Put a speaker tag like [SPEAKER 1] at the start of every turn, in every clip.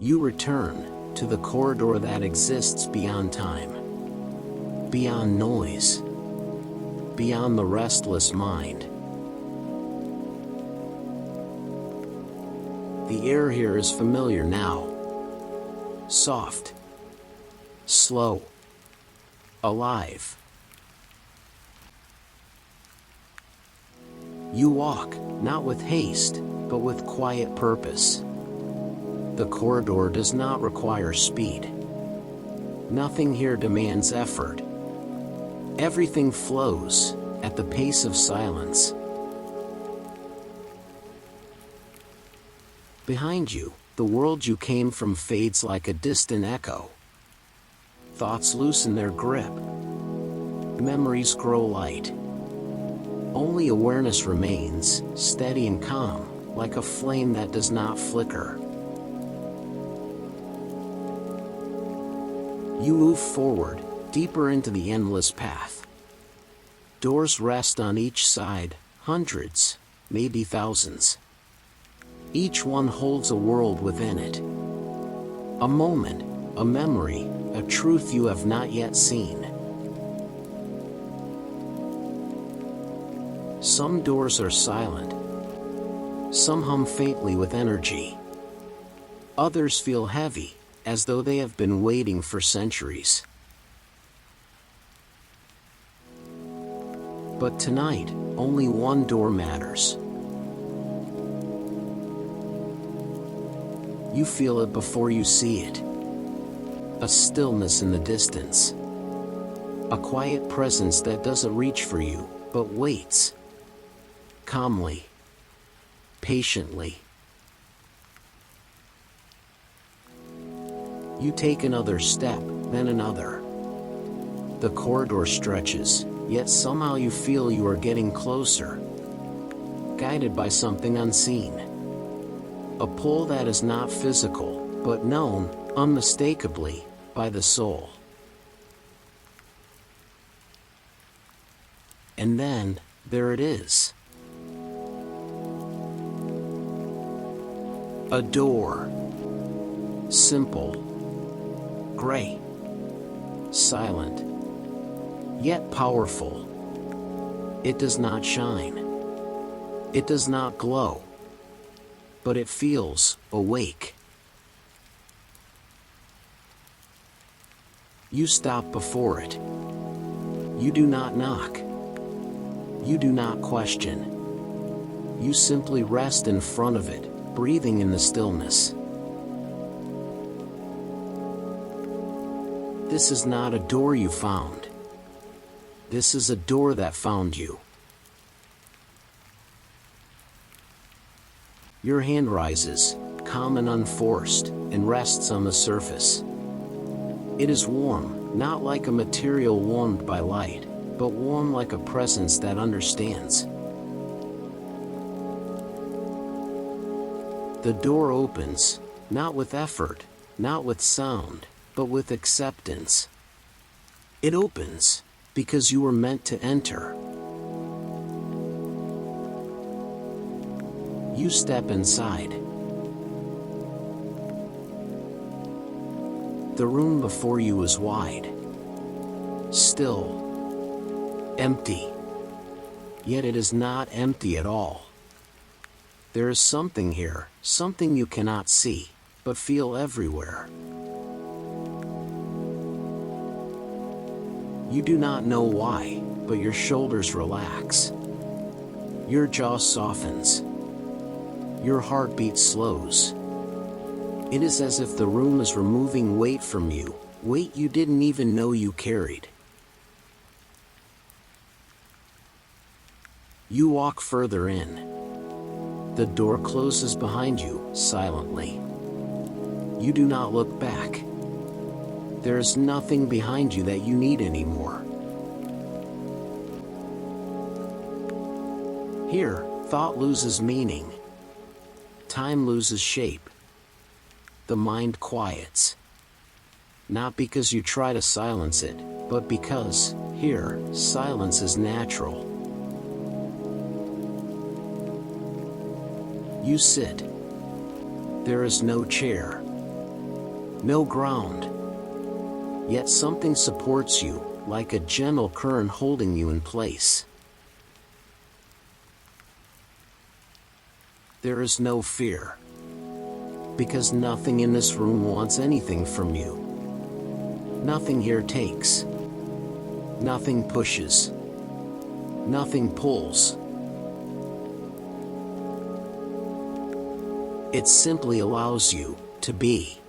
[SPEAKER 1] You return to the corridor that exists beyond time, beyond noise, beyond the restless mind. The air here is familiar now. Soft, slow, alive. You walk, not with haste, but with quiet purpose. The corridor does not require speed. Nothing here demands effort. Everything flows at the pace of silence. Behind you, the world you came from fades like a distant echo. Thoughts loosen their grip. Memories grow light. Only awareness remains, steady and calm, like a flame that does not flicker. You move forward, deeper into the endless path. Doors rest on each side, hundreds, maybe thousands. Each one holds a world within it. A moment, a memory, a truth you have not yet seen. Some doors are silent. Some hum faintly with energy. Others feel heavy, as though they have been waiting for centuries. But tonight, only one door matters. You feel it before you see it. A stillness in the distance. A quiet presence that doesn't reach for you, but waits. Calmly. Patiently. You take another step, then another. The corridor stretches, yet somehow you feel you are getting closer. Guided by something unseen. A pull that is not physical, but known, unmistakably, by the soul. And then, there it is. A door. Simple. Gray. Silent. Yet powerful. It does not shine. It does not glow. But it feels awake. You stop before it. You do not knock. You do not question. You simply rest in front of it, breathing in the stillness. This is not a door you found. This is a door that found you. Your hand rises, calm and unforced, and rests on the surface. It is warm, not like a material warmed by light, but warm like a presence that understands. The door opens, not with effort, not with sound, but with acceptance. It opens, because you were meant to enter. You step inside. The room before you is wide. Still. Empty. Yet it is not empty at all. There is something here, something you cannot see, but feel everywhere. You do not know why, but your shoulders relax. Your jaw softens. Your heartbeat slows. It is as if the room is removing weight from you, weight you didn't even know you carried. You walk further in. The door closes behind you, silently. You do not look back. There is nothing behind you that you need anymore. Here, thought loses meaning. Time loses shape. The mind quiets. Not because you try to silence it, but because, here, silence is natural. You sit. There is no chair. no ground. Yet something supports you, like a gentle current holding you in place. There is no fear, because nothing in this room wants anything from you. Nothing here takes. Nothing pushes. Nothing pulls. It simply allows you to be.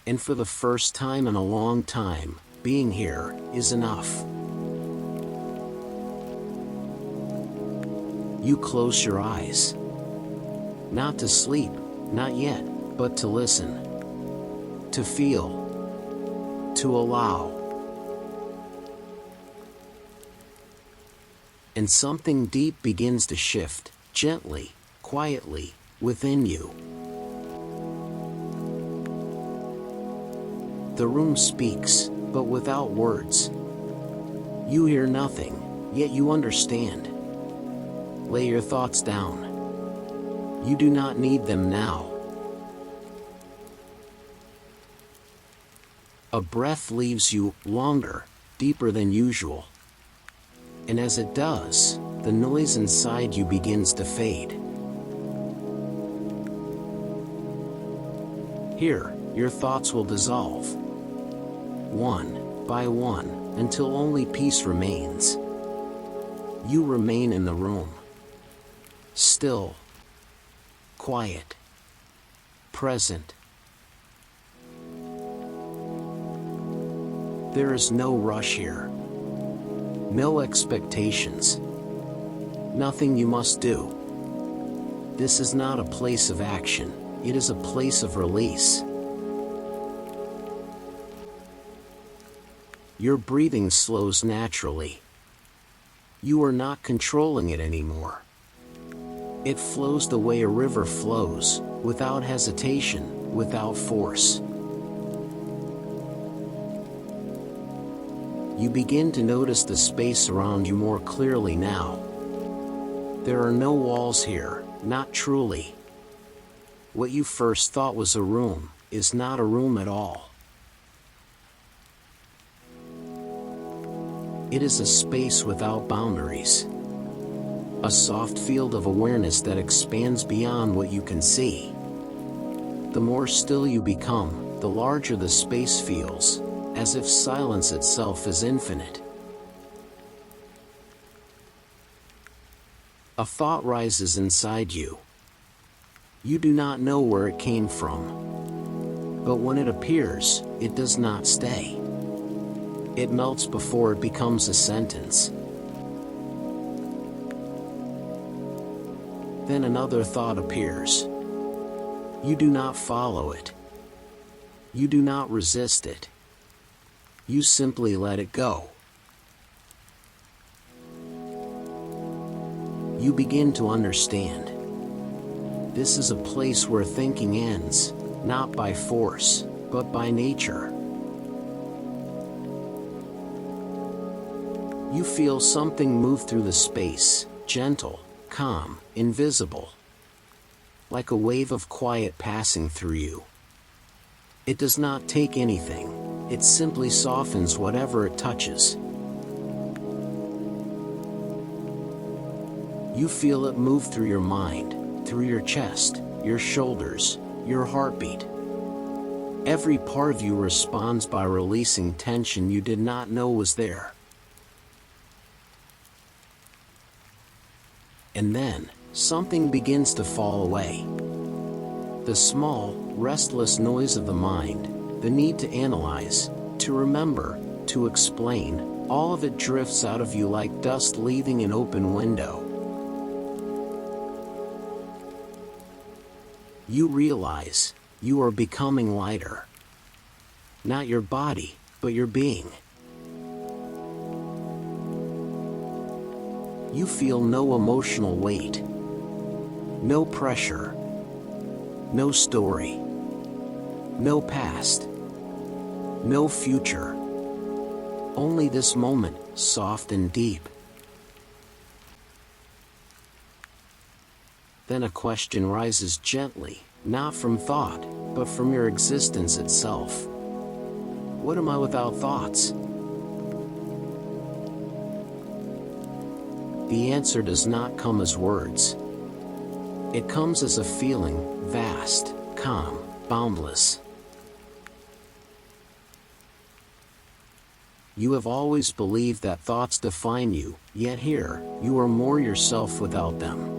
[SPEAKER 1] And for the first time in a long time, being here is enough. You close your eyes. Not to sleep, not yet, but to listen. To feel. To allow. And something deep begins to shift, gently, quietly, within you. The room speaks, but without words. You hear nothing, yet you understand. Lay your thoughts down. You do not need them now. A breath leaves you longer, deeper than usual. And as it does, the noise inside you begins to fade. Here, your thoughts will dissolve, one by one, until only peace remains. You remain in the room, still, quiet, present. There is no rush here, no expectations, nothing you must do. This is not a place of action, it is a place of release. Your breathing slows naturally. You are not controlling it anymore. It flows the way a river flows, without hesitation, without force. You begin to notice the space around you more clearly now. There are no walls here, not truly. What you first thought was a room is not a room at all. It is a space without boundaries. A soft field of awareness that expands beyond what you can see. The more still you become, the larger the space feels, as if silence itself is infinite. A thought rises inside you. You do not know where it came from. But when it appears, it does not stay. It melts before it becomes a sentence. Then another thought appears. You do not follow it. You do not resist it. You simply let it go. You begin to understand. This is a place where thinking ends, not by force, but by nature. You feel something move through the space, gentle, calm, invisible. Like a wave of quiet passing through you. It does not take anything, it simply softens whatever it touches. You feel it move through your mind, through your chest, your shoulders, your heartbeat. Every part of you responds by releasing tension you did not know was there. And then, something begins to fall away. The small, restless noise of the mind, the need to analyze, to remember, to explain, all of it drifts out of you like dust leaving an open window. You realize, you are becoming lighter. Not your body, but your being. You feel no emotional weight, no pressure, no story, no past, no future. Only this moment, soft and deep. Then a question rises gently. not from thought, but from your existence itself. What am I without thoughts? The answer does not come as words. It comes as a feeling, vast, calm, boundless. You have always believed that thoughts define you, yet here, you are more yourself without them.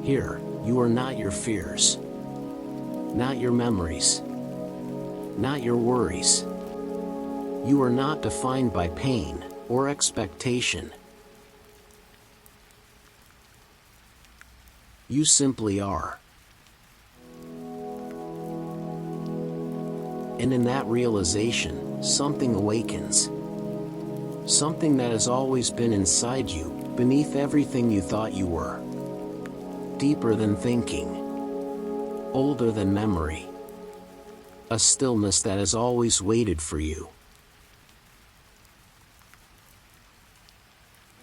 [SPEAKER 1] Here, you are not your fears, not your memories, not your worries. You are not defined by pain or expectation. You simply are. And in that realization, something awakens. Something that has always been inside you, beneath everything you thought you were. Deeper than thinking. Older than memory. A stillness that has always waited for you.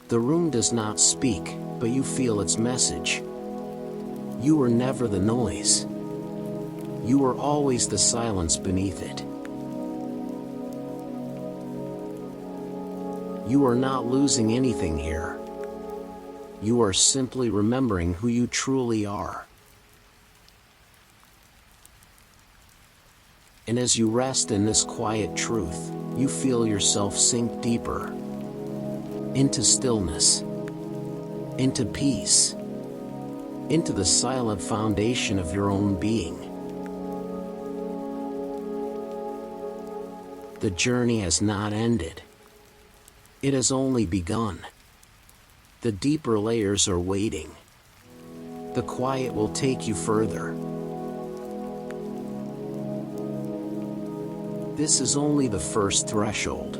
[SPEAKER 1] The room does not speak, but you feel its message. You were never the noise. You were always the silence beneath it. You are not losing anything here. You are simply remembering who you truly are. And as you rest in this quiet truth, you feel yourself sink deeper. Into stillness, into peace, into the silent foundation of your own being. The journey has not ended. It has only begun. The deeper layers are waiting. The quiet will take you further. This is only the first threshold.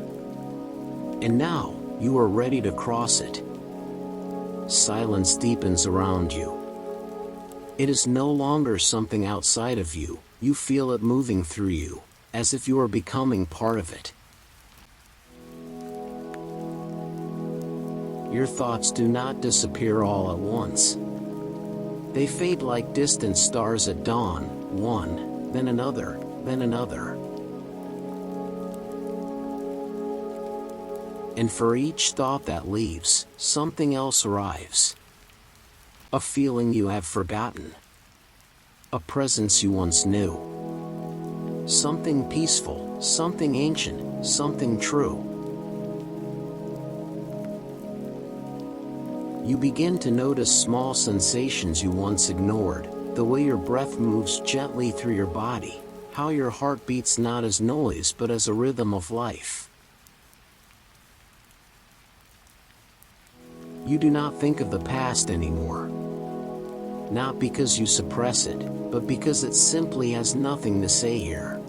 [SPEAKER 1] And now, you are ready to cross it. Silence deepens around you. It is no longer something outside of you, you feel it moving through you, as if you are becoming part of it. Your thoughts do not disappear all at once. They fade like distant stars at dawn, one, then another, then another. And for each thought that leaves, something else arrives. A feeling you have forgotten. A presence you once knew. Something peaceful, something ancient, something true. You begin to notice small sensations you once ignored, the way your breath moves gently through your body, how your heart beats not as noise but as a rhythm of life. You do not think of the past anymore. Not because you suppress it, but because it simply has nothing to say here.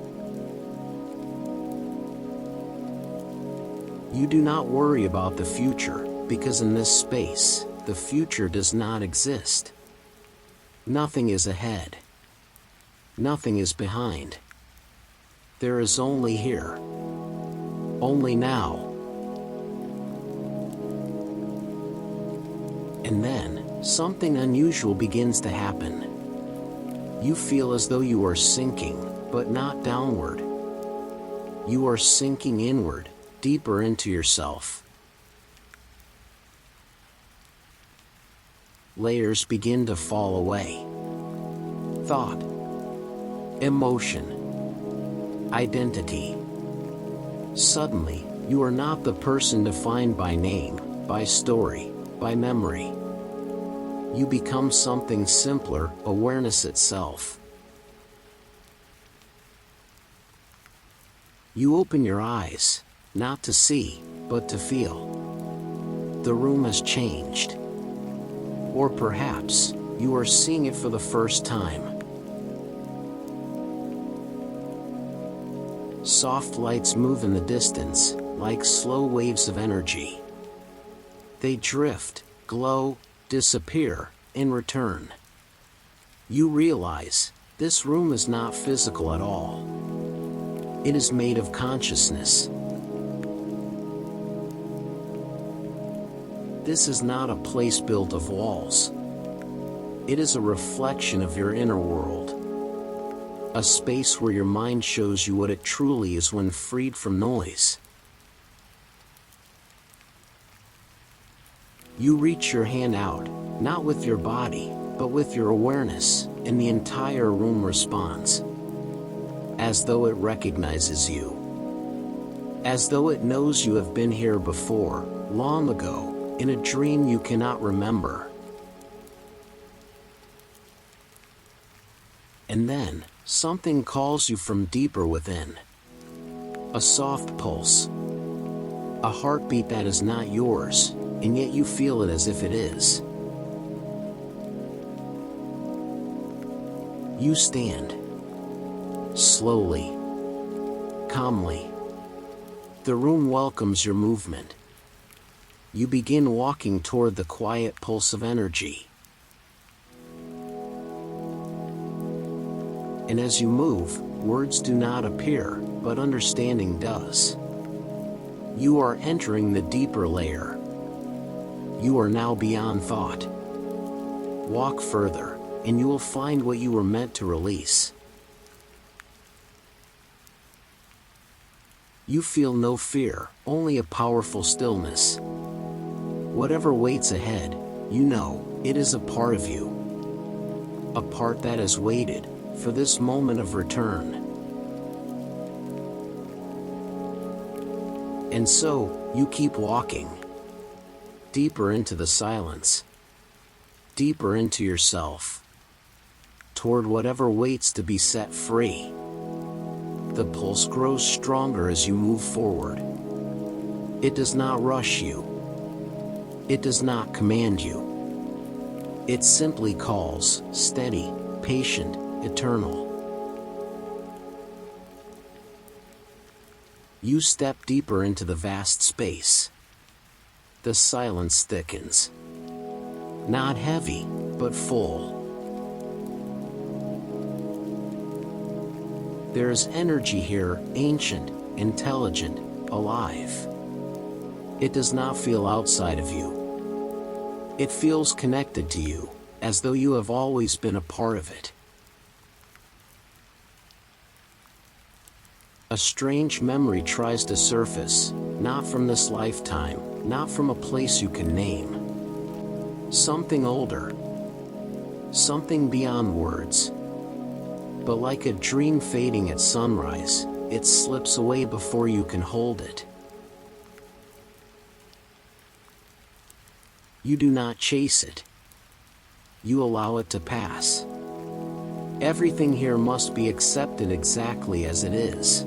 [SPEAKER 1] You do not worry about the future, because in this space, the future does not exist. Nothing is ahead. Nothing is behind. There is only here. Only now. And then, something unusual begins to happen. You feel as though you are sinking, but not downward. You are sinking inward, deeper into yourself. Layers begin to fall away. Thought, emotion, identity. Suddenly, you are not the person defined by name, by story, by memory. You become something simpler, awareness itself. You open your eyes, not to see, but to feel. The room has changed. Or perhaps, you are seeing it for the first time. Soft lights move in the distance, like slow waves of energy. They drift, glow, disappear, and return. You realize, this room is not physical at all. It is made of consciousness. This is not a place built of walls. It is a reflection of your inner world. A space where your mind shows you what it truly is when freed from noise. You reach your hand out, not with your body, but with your awareness, and the entire room responds. As though it recognizes you. As though it knows you have been here before, long ago, in a dream you cannot remember. And then, something calls you from deeper within. A soft pulse. A heartbeat that is not yours, and yet you feel it as if it is. You stand. Slowly. Calmly. The room welcomes your movement. You begin walking toward the quiet pulse of energy. And as you move, words do not appear, but understanding does. You are entering the deeper layer. You are now beyond thought. Walk further, and you will find what you were meant to release. You feel no fear, only a powerful stillness. Whatever waits ahead, you know, it is a part of you. A part that has waited for this moment of return. And so, you keep walking. Deeper into the silence. Deeper into yourself. Toward whatever waits to be set free. The pulse grows stronger as you move forward. It does not rush you. It does not command you. It simply calls, steady, patient, eternal. You step deeper into the vast space. The silence thickens. Not heavy, but full. There is energy here, ancient, intelligent, alive. It does not feel outside of you. It feels connected to you, as though you have always been a part of it. A strange memory tries to surface, not from this lifetime, not from a place you can name. Something older. Something beyond words. But like a dream fading at sunrise, it slips away before you can hold it. You do not chase it. You allow it to pass. Everything here must be accepted exactly as it is.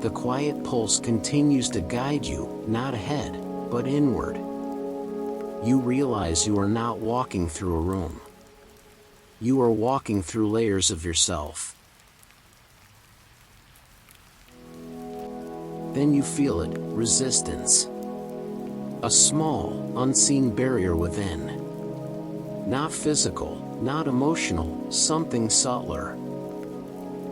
[SPEAKER 1] The quiet pulse continues to guide you, not ahead, but inward. You realize you are not walking through a room. You are walking through layers of yourself. Then you feel it, resistance. A small, unseen barrier within. Not physical, not emotional, something subtler.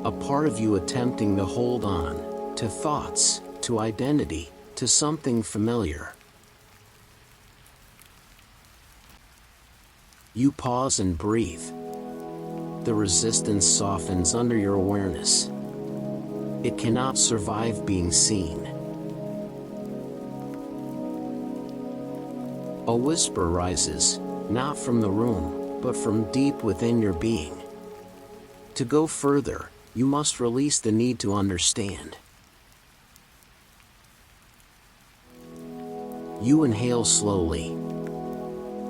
[SPEAKER 1] A part of you attempting to hold on. To thoughts, to identity, to something familiar. You pause and breathe. The resistance softens under your awareness. It cannot survive being seen. A whisper rises, not from the room, but from deep within your being. To go further, you must release the need to understand. You inhale slowly.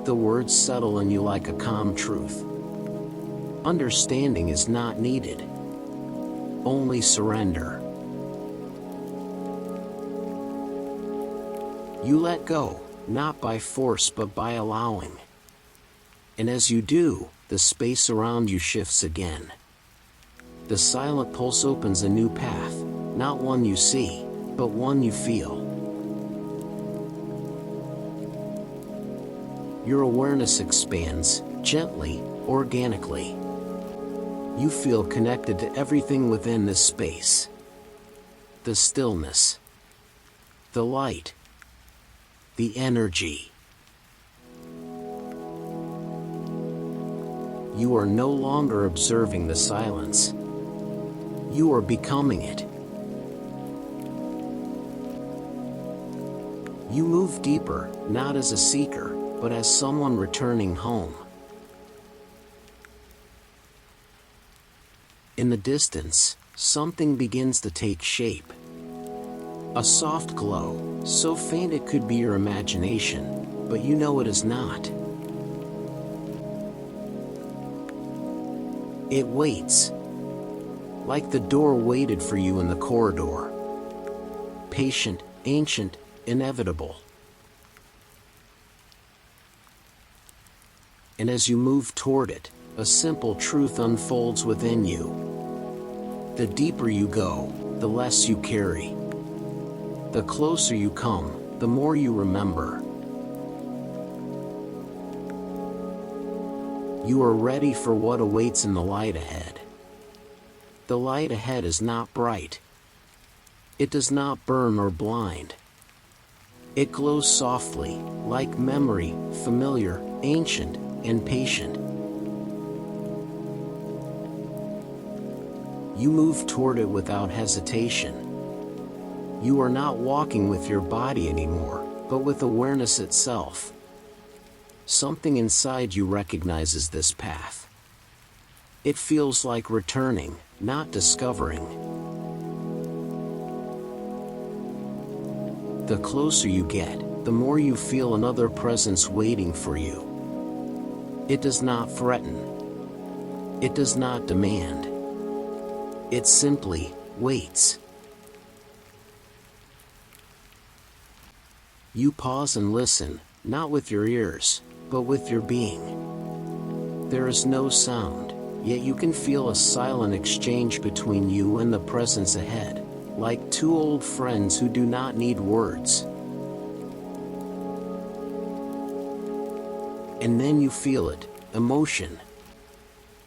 [SPEAKER 1] The words settle in you like a calm truth. Understanding is not needed. Only surrender. You let go, not by force but by allowing. And as you do, the space around you shifts again. The silent pulse opens a new path, not one you see, but one you feel. Your awareness expands, gently, organically. You feel connected to everything within this space. The stillness. The light. The energy. You are no longer observing the silence. You are becoming it. You move deeper, not as a seeker, but as someone returning home. In the distance, something begins to take shape. A soft glow, so faint it could be your imagination, but you know it is not. It waits, like the door waited for you in the corridor. Patient, ancient, inevitable. And as you move toward it, a simple truth unfolds within you. The deeper you go, the less you carry. The closer you come, the more you remember. You are ready for what awaits in the light ahead. The light ahead is not bright. It does not burn or blind. It glows softly, like memory, familiar, ancient, and patient. You move toward it without hesitation. You are not walking with your body anymore, but with awareness itself. Something inside you recognizes this path. It feels like returning, not discovering. The closer you get, the more you feel another presence waiting for you. It does not threaten. It does not demand. It simply waits. You pause and listen, not with your ears, but with your being. There is no sound, yet you can feel a silent exchange between you and the presence ahead, like two old friends who do not need words. And then you feel it, emotion.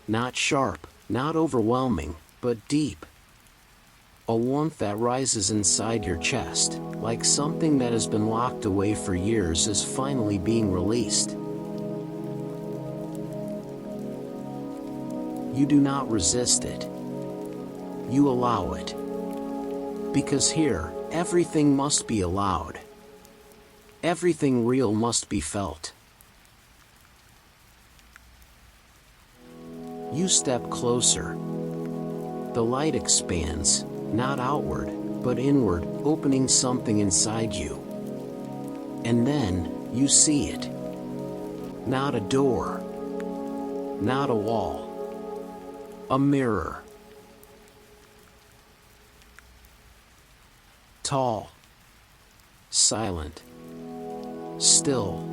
[SPEAKER 1] Not sharp, not overwhelming, but deep. A warmth that rises inside your chest, like something that has been locked away for years is finally being released. You do not resist it. You allow it. Because here, everything must be allowed. Everything real must be felt. You step closer. The light expands, not outward, but inward, opening something inside you. And then, you see it. Not a door. Not a wall. A mirror. Tall. Silent. Still.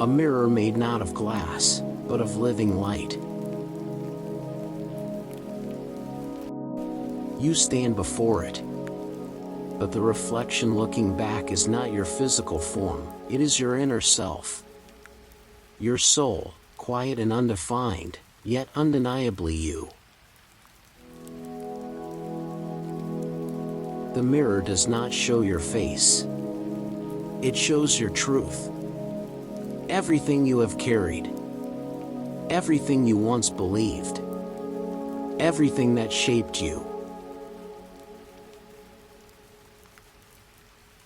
[SPEAKER 1] A mirror made not of glass, but of living light. You stand before it. But the reflection looking back is not your physical form, it is your inner self. Your soul, quiet and undefined, yet undeniably you. The mirror does not show your face. It shows your truth. Everything you have carried. Everything you once believed. Everything that shaped you.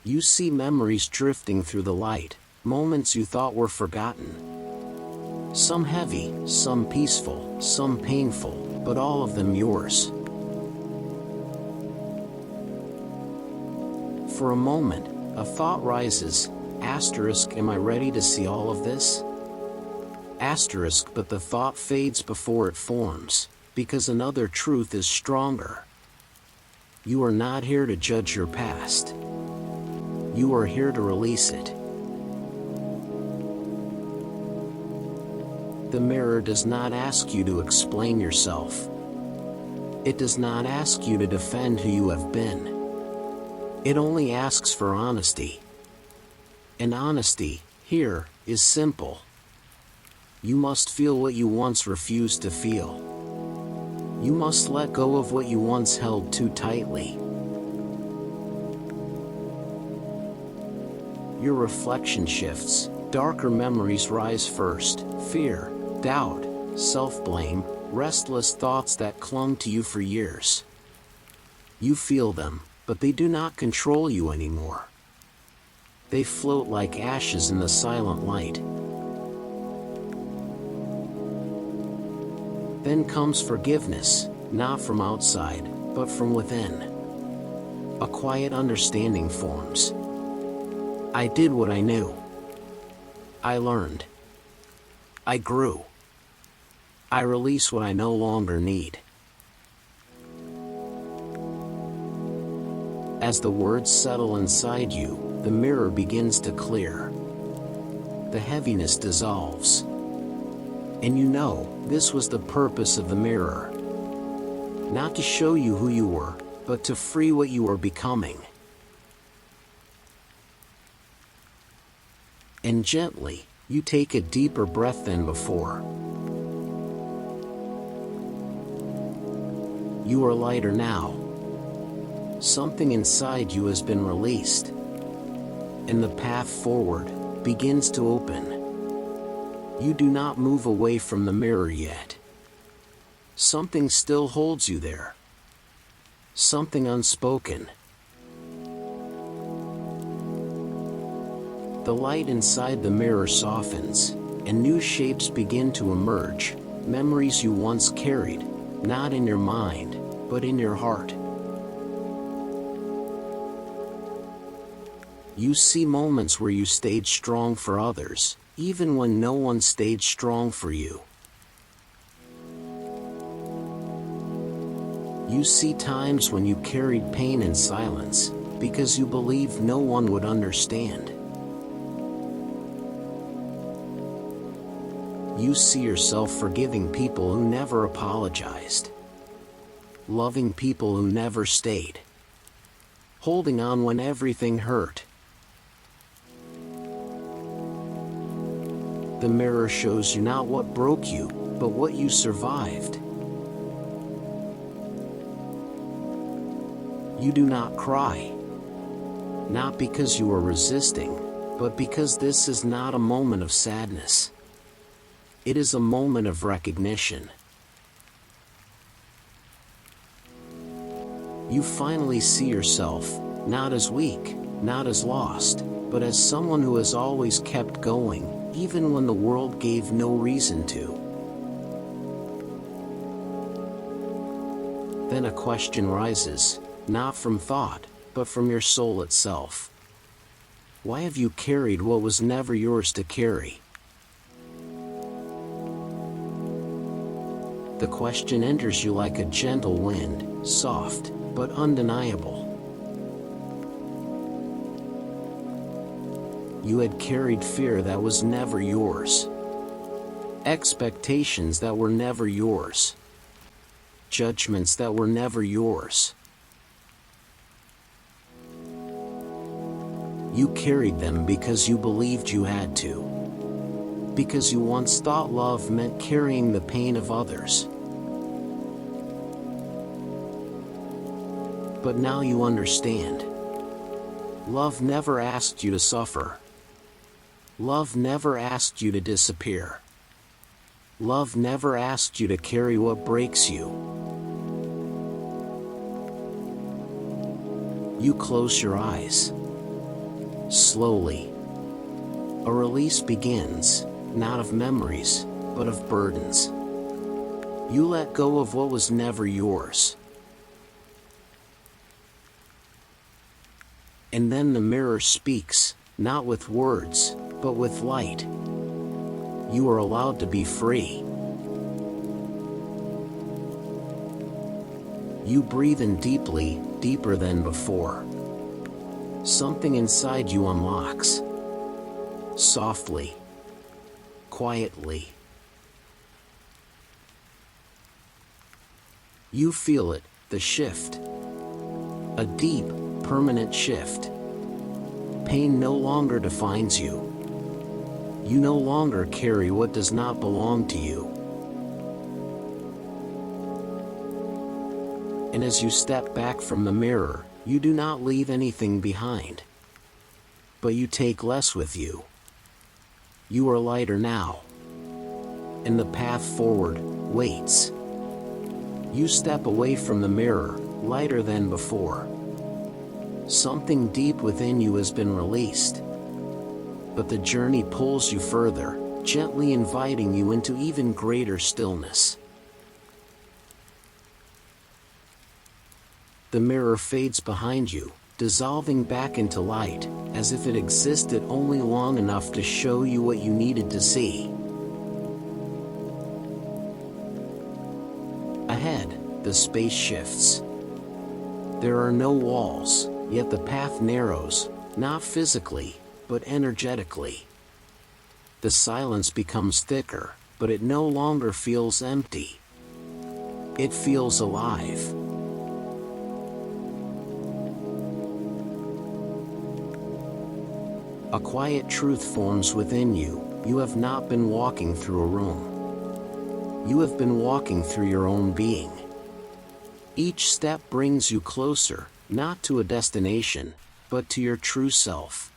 [SPEAKER 1] You see memories drifting through the light, moments you thought were forgotten. Some heavy, some peaceful, some painful, but all of them yours. For a moment, a thought rises, asterisk, am I ready to see all of this? Asterisk, but the thought fades before it forms, because another truth is stronger. You are not here to judge your past. You are here to release it. The mirror does not ask you to explain yourself. It does not ask you to defend who you have been. It only asks for honesty. And honesty, here, is simple. You must feel what you once refused to feel. You must let go of what you once held too tightly. Your reflection shifts, darker memories rise first, fear, doubt, self-blame, restless thoughts that clung to you for years. You feel them, but they do not control you anymore. They float like ashes in the silent light. Then comes forgiveness, not from outside, but from within. A quiet understanding forms. I did what I knew. I learned. I grew. I release what I no longer need. As the words settle inside you, the mirror begins to clear. The heaviness dissolves. And you know, this was the purpose of the mirror. Not to show you who you were, but to free what you were becoming. And gently, you take a deeper breath than before. You are lighter now. Something inside you has been released. And the path forward begins to open. You do not move away from the mirror yet. Something still holds you there. Something unspoken. The light inside the mirror softens, and new shapes begin to emerge, memories you once carried, not in your mind, but in your heart. You see moments where you stayed strong for others, even when no one stayed strong for you. You see times when you carried pain in silence, because you believed no one would understand. You see yourself forgiving people who never apologized. Loving people who never stayed. Holding on when everything hurt. The mirror shows you not what broke you, but what you survived. You do not cry. Not because you are resisting, but because this is not a moment of sadness. It is a moment of recognition. You finally see yourself, not as weak, not as lost, but as someone who has always kept going, even when the world gave no reason to. Then a question rises, not from thought, but from your soul itself. Why have you carried what was never yours to carry? The question enters you like a gentle wind, soft, but undeniable. You had carried fear that was never yours. Expectations that were never yours. Judgments that were never yours. You carried them because you believed you had to. Because you once thought love meant carrying the pain of others. But now you understand. Love never asked you to suffer. Love never asked you to disappear. Love never asked you to carry what breaks you. You close your eyes. Slowly. A release begins, not of memories, but of burdens. You let go of what was never yours. And then the mirror speaks, not with words, but with light. You are allowed to be free. You breathe in deeply, deeper than before. Something inside you unlocks. Softly. Quietly. You feel it, the shift. A deep, permanent shift. Pain no longer defines you. You no longer carry what does not belong to you. And as you step back from the mirror, you do not leave anything behind. But you take less with you. You are lighter now. and the path forward waits. You step away from the mirror, lighter than before. Something deep within you has been released. But the journey pulls you further, gently inviting you into even greater stillness. The mirror fades behind you, dissolving back into light, as if it existed only long enough to show you what you needed to see. Ahead, the space shifts. There are no walls, yet the path narrows, not physically, but energetically. The silence becomes thicker, but it no longer feels empty. It feels alive. A quiet truth forms within you. You have not been walking through a room. You have been walking through your own being. Each step brings you closer, not to a destination, but to your true self.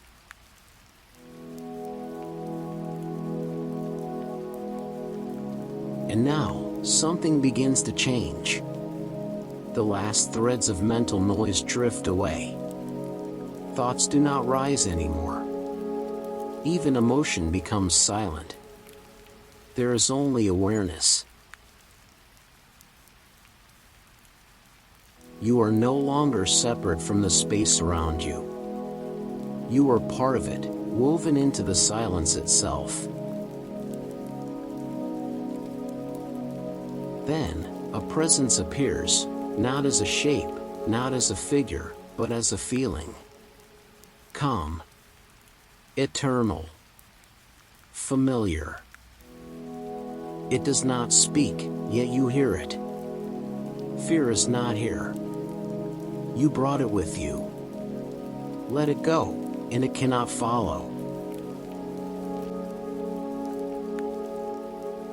[SPEAKER 1] And now, something begins to change. The last threads of mental noise drift away. Thoughts do not rise anymore. Even emotion becomes silent. There is only awareness. You are no longer separate from the space around you. You are part of it, woven into the silence itself. Then, a presence appears, not as a shape, not as a figure, but as a feeling. Calm. Eternal. Familiar. It does not speak, yet you hear it. Fear is not here. You brought it with you. Let it go, and it cannot follow.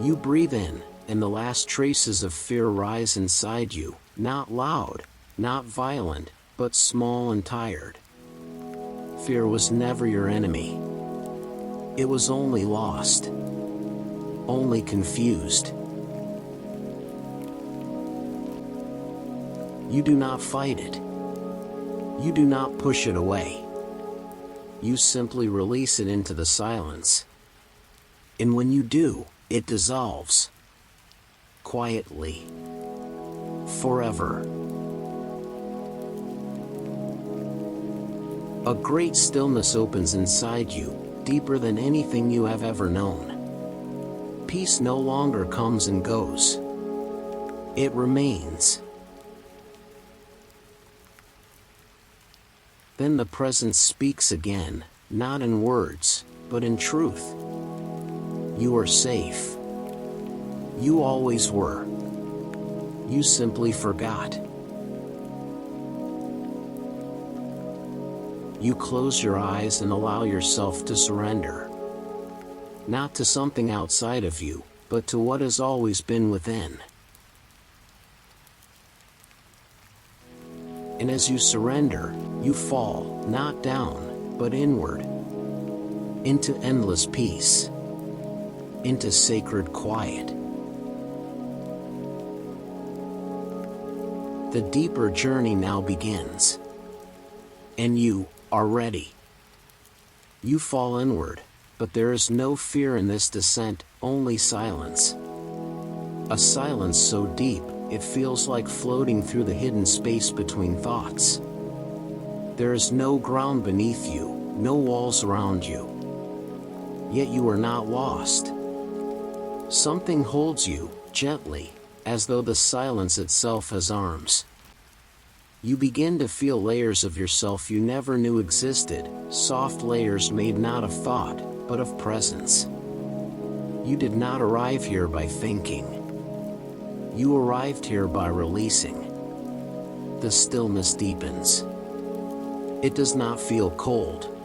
[SPEAKER 1] You breathe in, and the last traces of fear rise inside you, not loud, not violent, but small and tired. Fear was never your enemy. It was only lost, only confused. You do not fight it. You do not push it away. You simply release it into the silence. And when you do, it dissolves. Quietly. Forever. A great stillness opens inside you, deeper than anything you have ever known. Peace no longer comes and goes. It remains. Then the presence speaks again, not in words, but in truth. You are safe. You always were. You simply forgot. You close your eyes and allow yourself to surrender. Not to something outside of you, but to what has always been within. And as you surrender, you fall, not down, but inward. Into endless peace. Into sacred quiet. The deeper journey now begins. And you are ready. You fall inward, but there is no fear in this descent, only silence. A silence so deep, it feels like floating through the hidden space between thoughts. There is no ground beneath you, no walls around you. Yet you are not lost. Something holds you, gently, as though the silence itself has arms. You begin to feel layers of yourself you never knew existed, soft layers made not of thought, but of presence. You did not arrive here by thinking. You arrived here by releasing. The stillness deepens. It does not feel cold.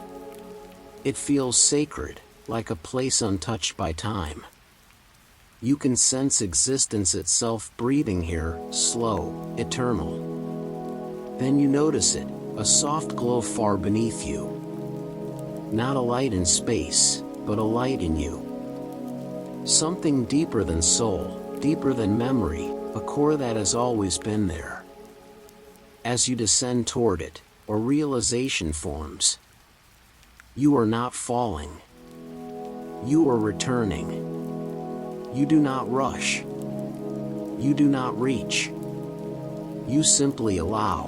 [SPEAKER 1] It feels sacred, like a place untouched by time. You can sense existence itself breathing here, slow, eternal. Then you notice it, a soft glow far beneath you. Not a light in space, but a light in you. Something deeper than soul, deeper than memory, a core that has always been there. As you descend toward it, a realization forms. You are not falling. You are returning. You do not rush. You do not reach. You simply allow.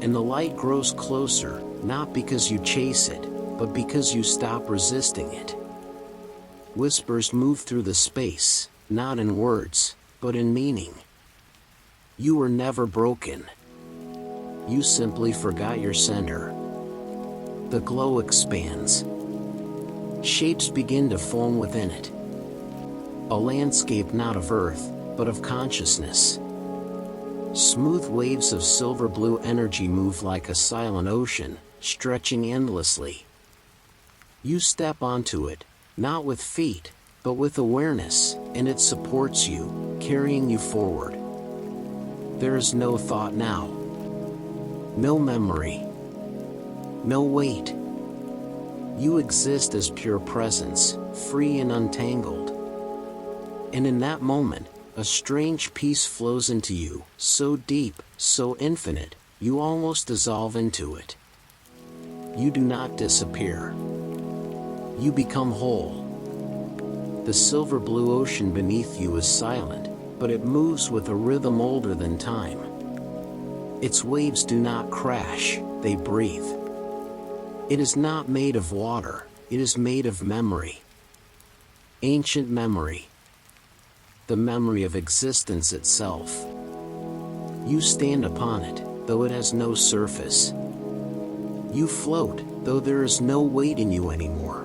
[SPEAKER 1] And the light grows closer, not because you chase it, but because you stop resisting it. Whispers move through the space, not in words, but in meaning. You were never broken. You simply forgot your center. The glow expands. Shapes begin to form within it. A landscape not of earth, but of consciousness. Smooth waves of silver blue energy move like a silent ocean, stretching endlessly. You step onto it, not with feet, but with awareness, and it supports you, carrying you forward. There is no thought now. No memory. No weight. You exist as pure presence, free and untangled. And in that moment, a strange peace flows into you, so deep, so infinite, you almost dissolve into it. You do not disappear. You become whole. The silver blue ocean beneath you is silent, but it moves with a rhythm older than time. Its waves do not crash, they breathe. It is not made of water, it is made of memory. Ancient memory. The memory of existence itself. You stand upon it, though it has no surface. You float, though there is no weight in you anymore.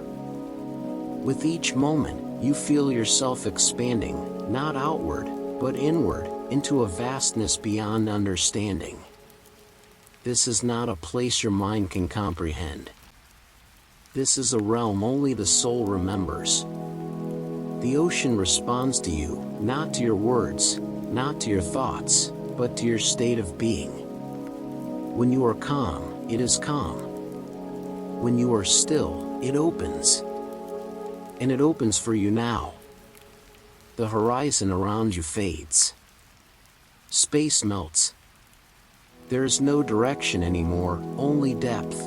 [SPEAKER 1] With each moment, you feel yourself expanding, not outward, but inward, into a vastness beyond understanding. This is not a place your mind can comprehend. This is a realm only the soul remembers. The ocean responds to you, not to your words, not to your thoughts, but to your state of being. When you are calm, it is calm. When you are still, it opens. And it opens for you now. The horizon around you fades. Space melts. There is no direction anymore, only depth.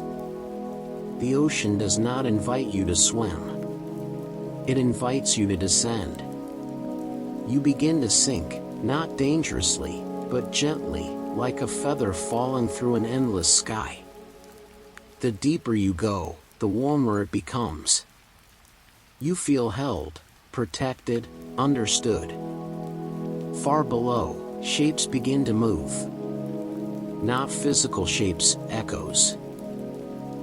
[SPEAKER 1] The ocean does not invite you to swim. It invites you to descend. You begin to sink, not dangerously, but gently, like a feather falling through an endless sky. The deeper you go, the warmer it becomes. You feel held, protected, understood. Far below, shapes begin to move. Not physical shapes, echoes.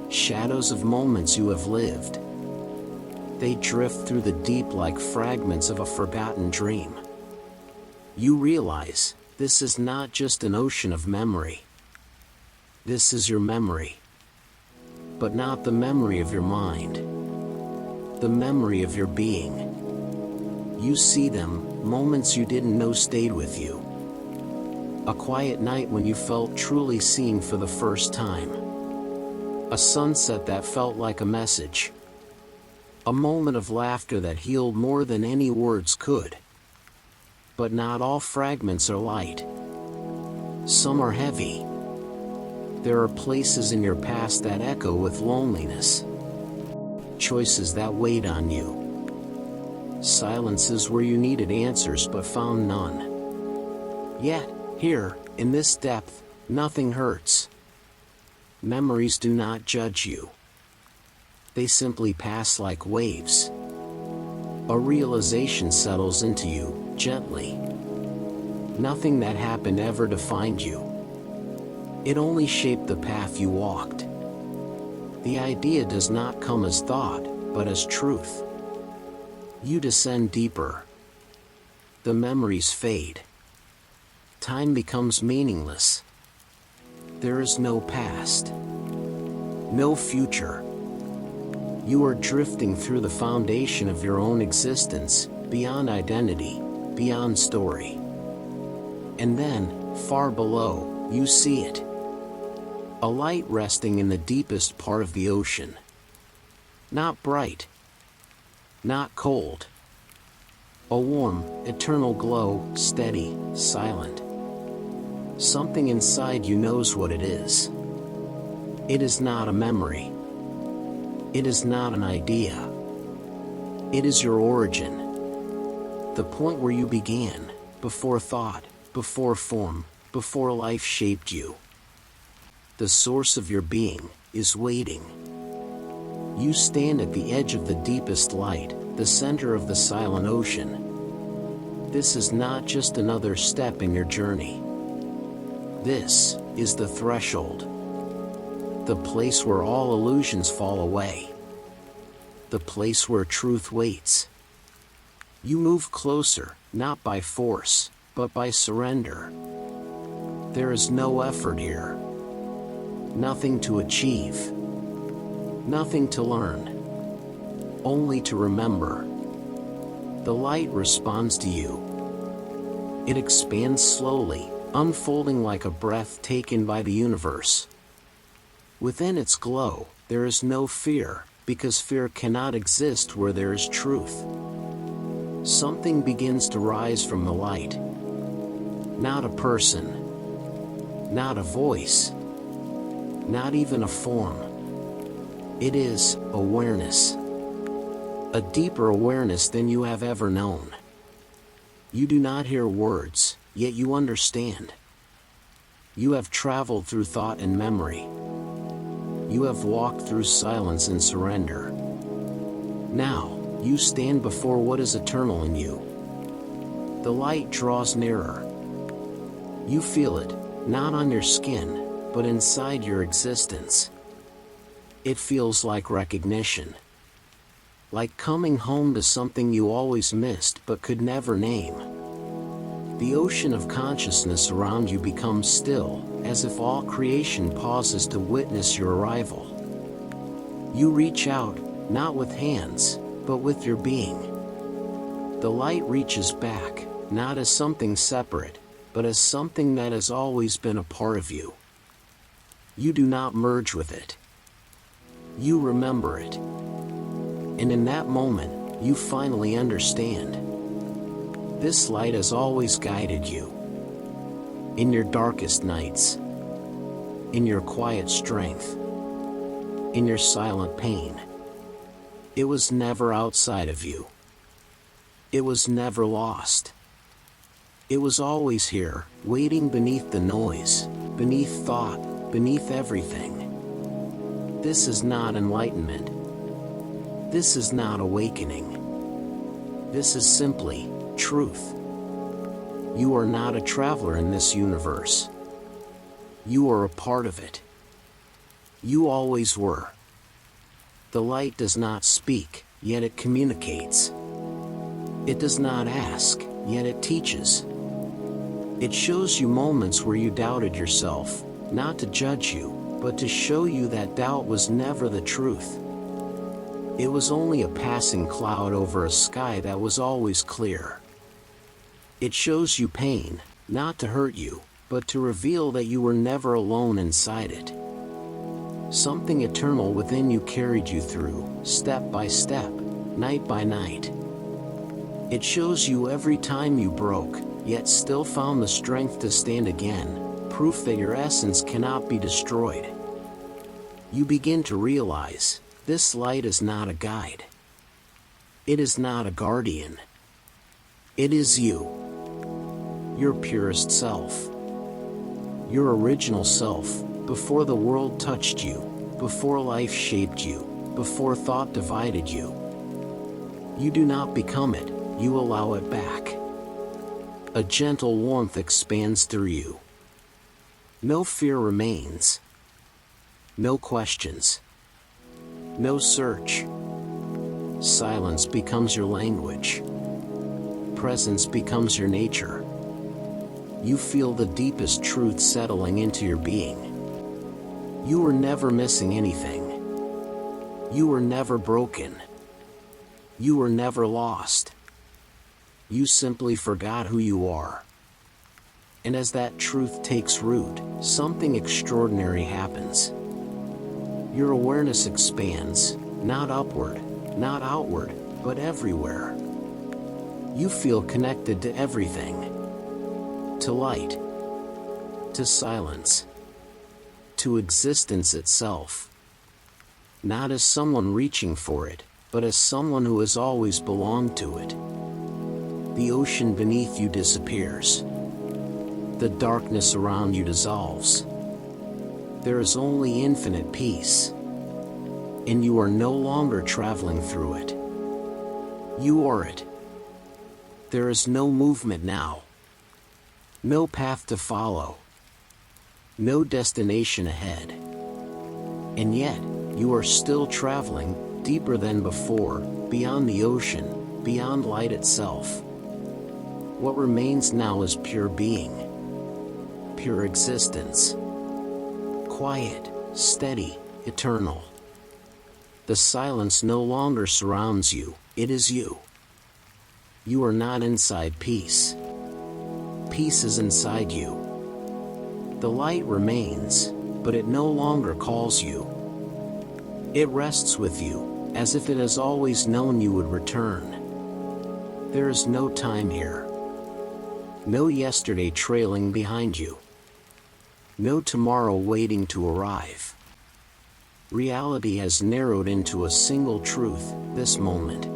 [SPEAKER 1] Shadows of moments you have lived. They drift through the deep like fragments of a forgotten dream. You realize, this is not just an ocean of memory. This is your memory. But not the memory of your mind. The memory of your being. You see them, moments you didn't know stayed with you. A quiet night when you felt truly seen for the first time. A sunset that felt like a message. A moment of laughter that healed more than any words could. But not all fragments are light. Some are heavy. There are places in your past that echo with loneliness. Choices that weighed on you. Silences where you needed answers but found none. Yet, here, in this depth, nothing hurts. Memories do not judge you. They simply pass like waves. A realization settles into you, gently. Nothing that happened ever defined you. It only shaped the path you walked. The idea does not come as thought, but as truth. You descend deeper. The memories fade. Time becomes meaningless. There is no past. No future. You are drifting through the foundation of your own existence, beyond identity, beyond story. And then, far below, you see it. A light resting in the deepest part of the ocean. Not bright. Not cold. A warm, eternal glow, steady, silent. Something inside you knows what it is. It is not a memory. It is not an idea. It is your origin. The point where you began, before thought, before form, before life shaped you. The source of your being is waiting. You stand at the edge of the deepest light, the center of the silent ocean. This is not just another step in your journey. This is the threshold. The place where all illusions fall away. The place where truth waits. You move closer, not by force, but by surrender. There is no effort here. Nothing to achieve. Nothing to learn. Only to remember. The light responds to you. It expands slowly, unfolding like a breath taken by the universe. Within its glow, there is no fear, because fear cannot exist where there is truth. Something begins to rise from the light. Not a person. Not a voice. Not even a form. It is awareness. A deeper awareness than you have ever known. You do not hear words, yet you understand. You have traveled through thought and memory. You have walked through silence and surrender. Now, you stand before what is eternal in you. The light draws nearer. You feel it, not on your skin, but inside your existence. It feels like recognition. Like coming home to something you always missed but could never name. The ocean of consciousness around you becomes still, as if all creation pauses to witness your arrival. You reach out, not with hands, but with your being. The light reaches back, not as something separate, but as something that has always been a part of you. You do not merge with it. You remember it. And in that moment, you finally understand. This light has always guided you. In your darkest nights. In your quiet strength. In your silent pain. It was never outside of you. It was never lost. It was always here, waiting beneath the noise, beneath thought, beneath everything. This is not enlightenment. This is not awakening. This is simply truth. You are not a traveler in this universe. You are a part of it. You always were. The light does not speak, yet it communicates. It does not ask, yet it teaches. It shows you moments where you doubted yourself, not to judge you, but to show you that doubt was never the truth. It was only a passing cloud over a sky that was always clear. It shows you pain, not to hurt you, but to reveal that you were never alone inside it. Something eternal within you carried you through, step by step, night by night. It shows you every time you broke, yet still found the strength to stand again, proof that your essence cannot be destroyed. You begin to realize, this light is not a guide. It is not a guardian. It is you. Your purest self. Your original self, before the world touched you, before life shaped you, before thought divided you. You do not become it, you allow it back. A gentle warmth expands through you. No fear remains. No questions. No search. Silence becomes your language. Presence becomes your nature. You feel the deepest truth settling into your being. You were never missing anything. You were never broken. You were never lost. You simply forgot who you are. And as that truth takes root, something extraordinary happens. Your awareness expands, not upward, not outward, but everywhere. You feel connected to everything. To light. To silence. To existence itself. Not as someone reaching for it, but as someone who has always belonged to it. The ocean beneath you disappears. The darkness around you dissolves. There is only infinite peace. And you are no longer traveling through it. You are it. There is no movement now. No path to follow. No destination ahead. And yet, you are still traveling, deeper than before, beyond the ocean, beyond light itself. What remains now is pure being. Pure existence. Quiet, steady, eternal. The silence no longer surrounds you, it is you. You are not inside peace. Peace is inside you. The light remains, but it no longer calls you. It rests with you, as if it has always known you would return. There is no time here. No yesterday trailing behind you. No tomorrow waiting to arrive. Reality has narrowed into a single truth, this moment.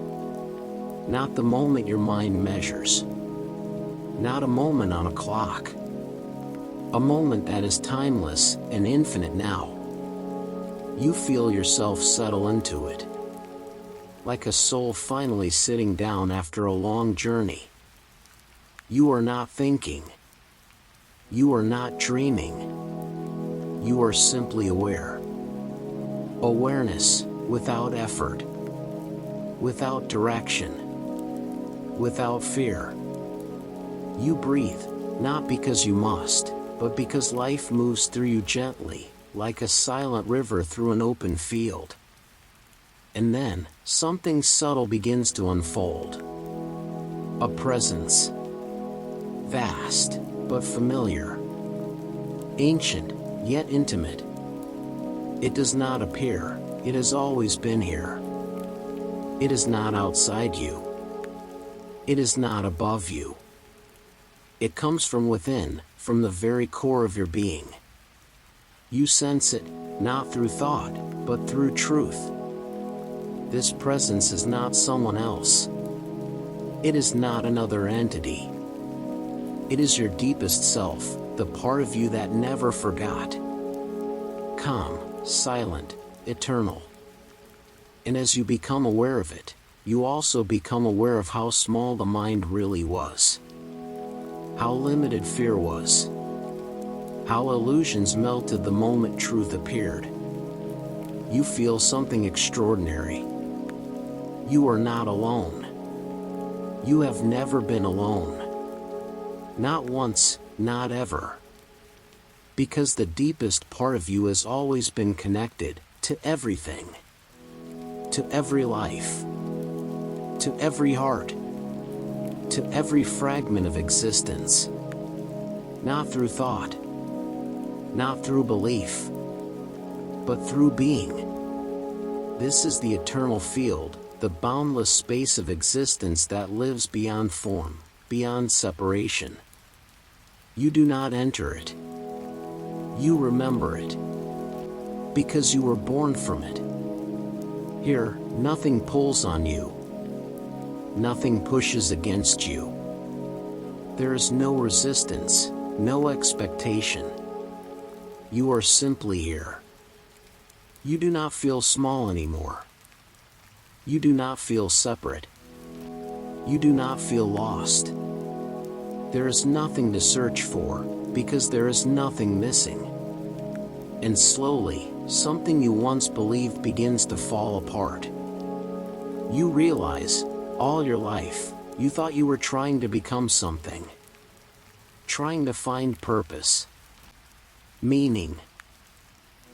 [SPEAKER 1] Not the moment your mind measures. Not a moment on a clock. A moment that is timeless and infinite now. You feel yourself settle into it. Like a soul finally sitting down after a long journey. You are not thinking. You are not dreaming. You are simply aware. Awareness, without effort. Without direction. Without fear. You breathe, not because you must, but because life moves through you gently, like a silent river through an open field. And then, something subtle begins to unfold. A presence. Vast, but familiar. Ancient, yet intimate. It does not appear, it has always been here. It is not outside you. It is not above you. It comes from within, from the very core of your being. You sense it, not through thought, but through truth. This presence is not someone else. It is not another entity. It is your deepest self, the part of you that never forgot. Calm, silent, eternal. And as you become aware of it, you also become aware of how small the mind really was. How limited fear was. How illusions melted the moment truth appeared. You feel something extraordinary. You are not alone. You have never been alone. Not once, not ever. Because the deepest part of you has always been connected to everything. To every life. To every heart. To every fragment of existence. Not through thought. Not through belief. But through being. This is the eternal field, the boundless space of existence that lives beyond form, beyond separation. You do not enter it. You remember it. Because you were born from it. Here, nothing pulls on you. Nothing pushes against you. There is no resistance, no expectation. You are simply here. You do not feel small anymore. You do not feel separate. You do not feel lost. There is nothing to search for, because there is nothing missing. And slowly, something you once believed begins to fall apart. You realize, all your life, you thought you were trying to become something. Trying to find purpose. Meaning.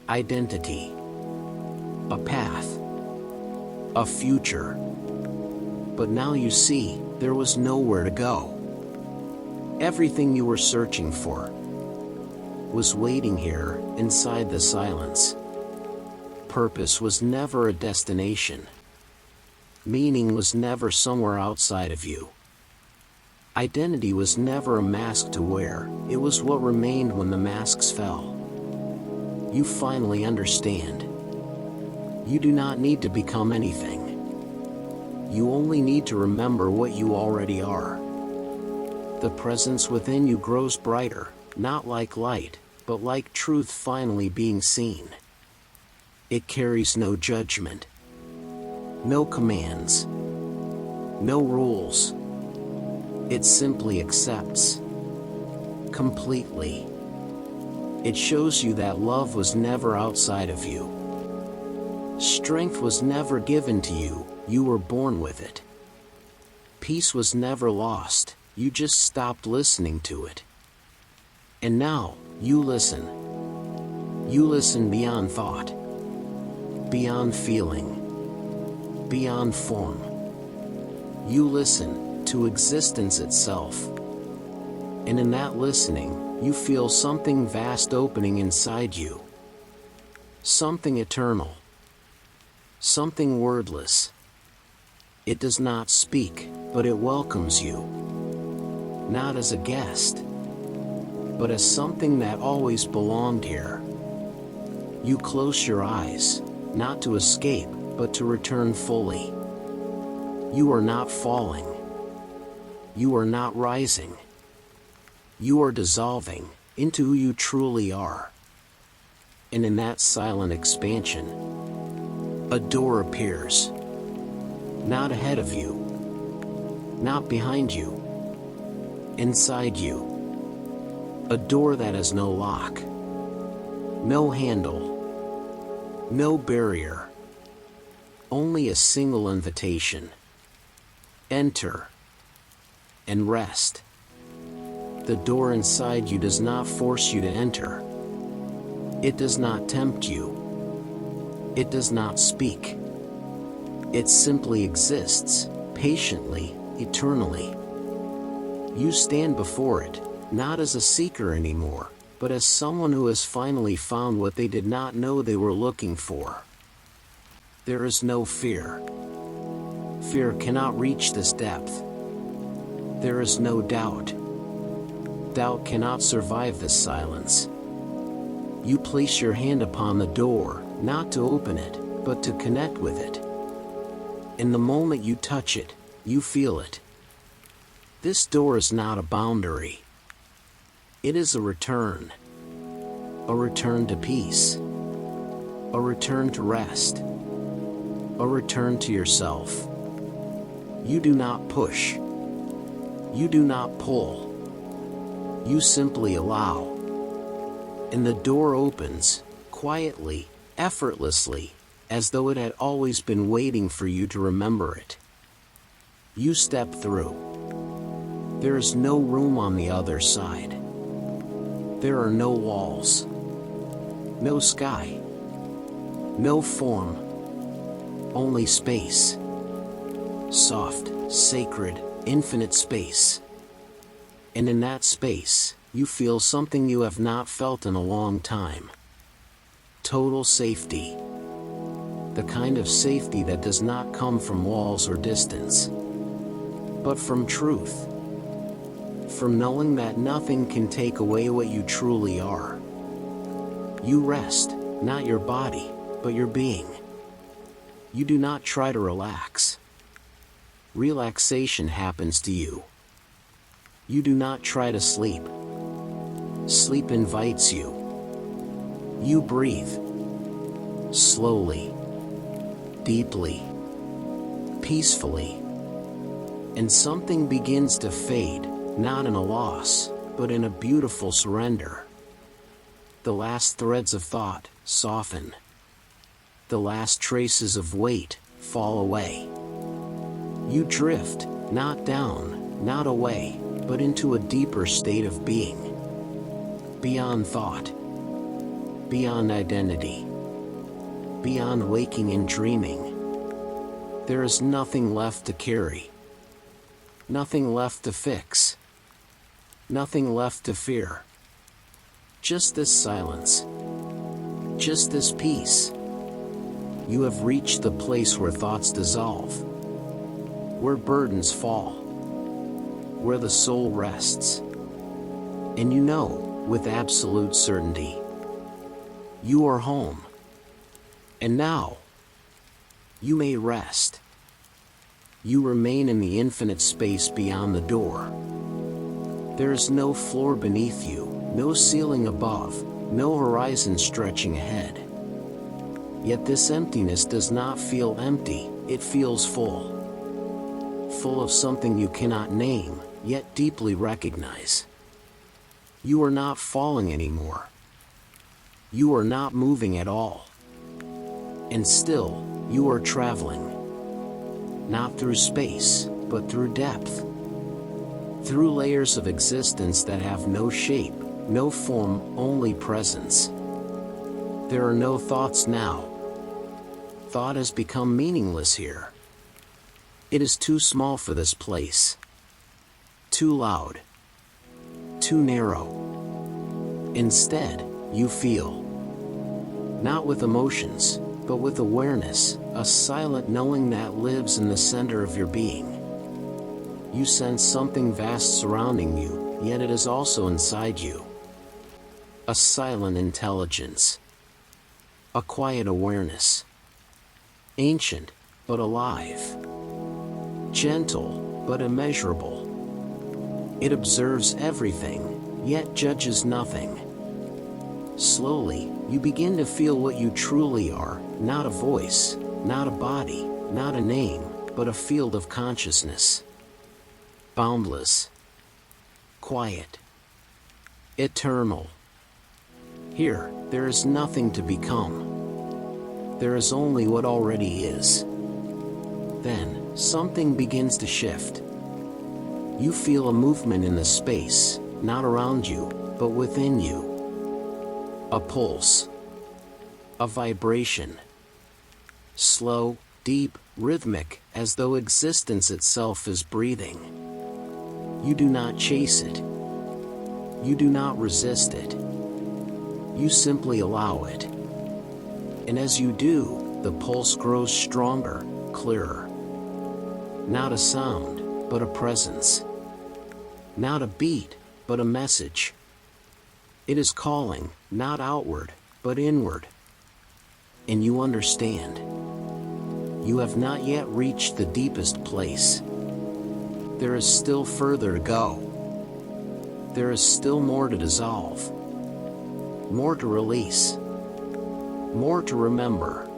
[SPEAKER 1] Identity. A path. A future. But now you see, there was nowhere to go. Everything you were searching for was waiting here, inside the silence. Purpose was never a destination. Meaning was never somewhere outside of you. Identity was never a mask to wear, it was what remained when the masks fell. You finally understand. You do not need to become anything. You only need to remember what you already are. The presence within you grows brighter, not like light, but like truth finally being seen. It carries no judgment, no commands, no rules. It simply accepts. Completely. It shows you that love was never outside of you. Strength was never given to you, you were born with it. Peace was never lost, you just stopped listening to it. And now, you listen. You listen beyond thought, beyond feeling, beyond form. You listen to existence itself. And in that listening, you feel something vast opening inside you. Something eternal. Something wordless. It does not speak, but it welcomes you. Not as a guest, but as something that always belonged here. You close your eyes, not to escape, but to return fully. You are not falling. You are not rising. You are dissolving into who you truly are. And in that silent expansion, a door appears. Not ahead of you. Not behind you. Inside you. A door that has no lock. No handle. No barrier. Only a single invitation. Enter. And rest. The door inside you does not force you to enter. It does not tempt you. It does not speak. It simply exists, patiently, eternally. You stand before it, not as a seeker anymore, but as someone who has finally found what they did not know they were looking for. There is no fear. Fear cannot reach this depth. There is no doubt. Doubt cannot survive this silence. You place your hand upon the door, not to open it, but to connect with it. In the moment you touch it, you feel it. This door is not a boundary. It is a return. A return to peace. A return to rest. A return to yourself. You do not push. You do not pull. You simply allow. And the door opens, quietly, effortlessly, as though it had always been waiting for you to remember it. You step through. There is no room on the other side. There are no walls. No sky. No form. Only space. Soft, sacred, infinite space. And in that space, you feel something you have not felt in a long time. Total safety. The kind of safety that does not come from walls or distance, but from truth. From knowing that nothing can take away what you truly are. You rest, not your body, but your being. You do not try to relax. Relaxation happens to you. You do not try to sleep. Sleep invites you. You breathe. Slowly. Deeply. Peacefully. And something begins to fade, not in a loss, but in a beautiful surrender. The last threads of thought soften. The last traces of weight fall away. You drift, not down, not away, but into a deeper state of being. Beyond thought. Beyond identity. Beyond waking and dreaming. There is nothing left to carry. Nothing left to fix. Nothing left to fear. Just this silence. Just this peace. You have reached the place where thoughts dissolve. Where burdens fall. where the soul rests. And you know, with absolute certainty, you are home. And now, you may rest. You remain in the infinite space beyond the door. There is no floor beneath you, no ceiling above, no horizon stretching ahead. Yet this emptiness does not feel empty, it feels full. Full of something you cannot name, yet deeply recognize. You are not falling anymore. You are not moving at all. And still, you are traveling. Not through space, but through depth. Through layers of existence that have no shape, no form, only presence. There are no thoughts now. Thought has become meaningless here. It is too small for this place. Too loud. Too narrow. Instead, you feel. Not with emotions, but with awareness, a silent knowing that lives in the center of your being. You sense something vast surrounding you, yet it is also inside you. A silent intelligence. A quiet awareness. Ancient, but alive. Gentle, but immeasurable. It observes everything, yet judges nothing. Slowly, you begin to feel what you truly are, not a voice, not a body, not a name, but a field of consciousness. Boundless. Quiet. Eternal. Here, there is nothing to become. There is only what already is. Then, something begins to shift. You feel a movement in the space, not around you, but within you. A pulse. A vibration. Slow, deep, rhythmic, as though existence itself is breathing. You do not chase it. You do not resist it. You simply allow it. And as you do, the pulse grows stronger, clearer. Not a sound, but a presence. Not a beat, but a message. It is calling, not outward, but inward. And you understand. You have not yet reached the deepest place. There is still further to go. There is still more to dissolve. More to release. More to remember.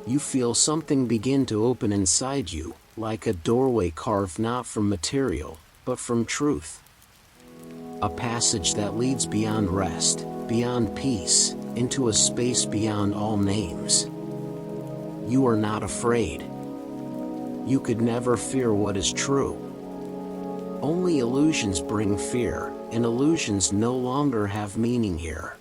[SPEAKER 1] You feel something begin to open inside you, like a doorway carved not from material, but from truth. A passage that leads beyond rest, beyond peace, into a space beyond all names. You are not afraid. You could never fear what is true. Only illusions bring fear, and illusions no longer have meaning here.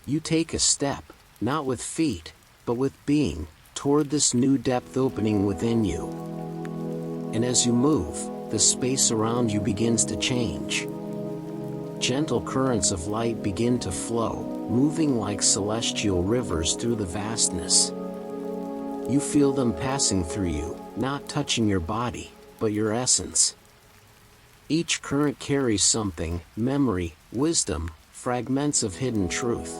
[SPEAKER 1] You take a step, not with feet, but with being, toward this new depth opening within you. And as you move, the space around you begins to change. Gentle currents of light begin to flow, moving like celestial rivers through the vastness. You feel them passing through you, not touching your body, but your essence. Each current carries something, memory, wisdom, fragments of hidden truth.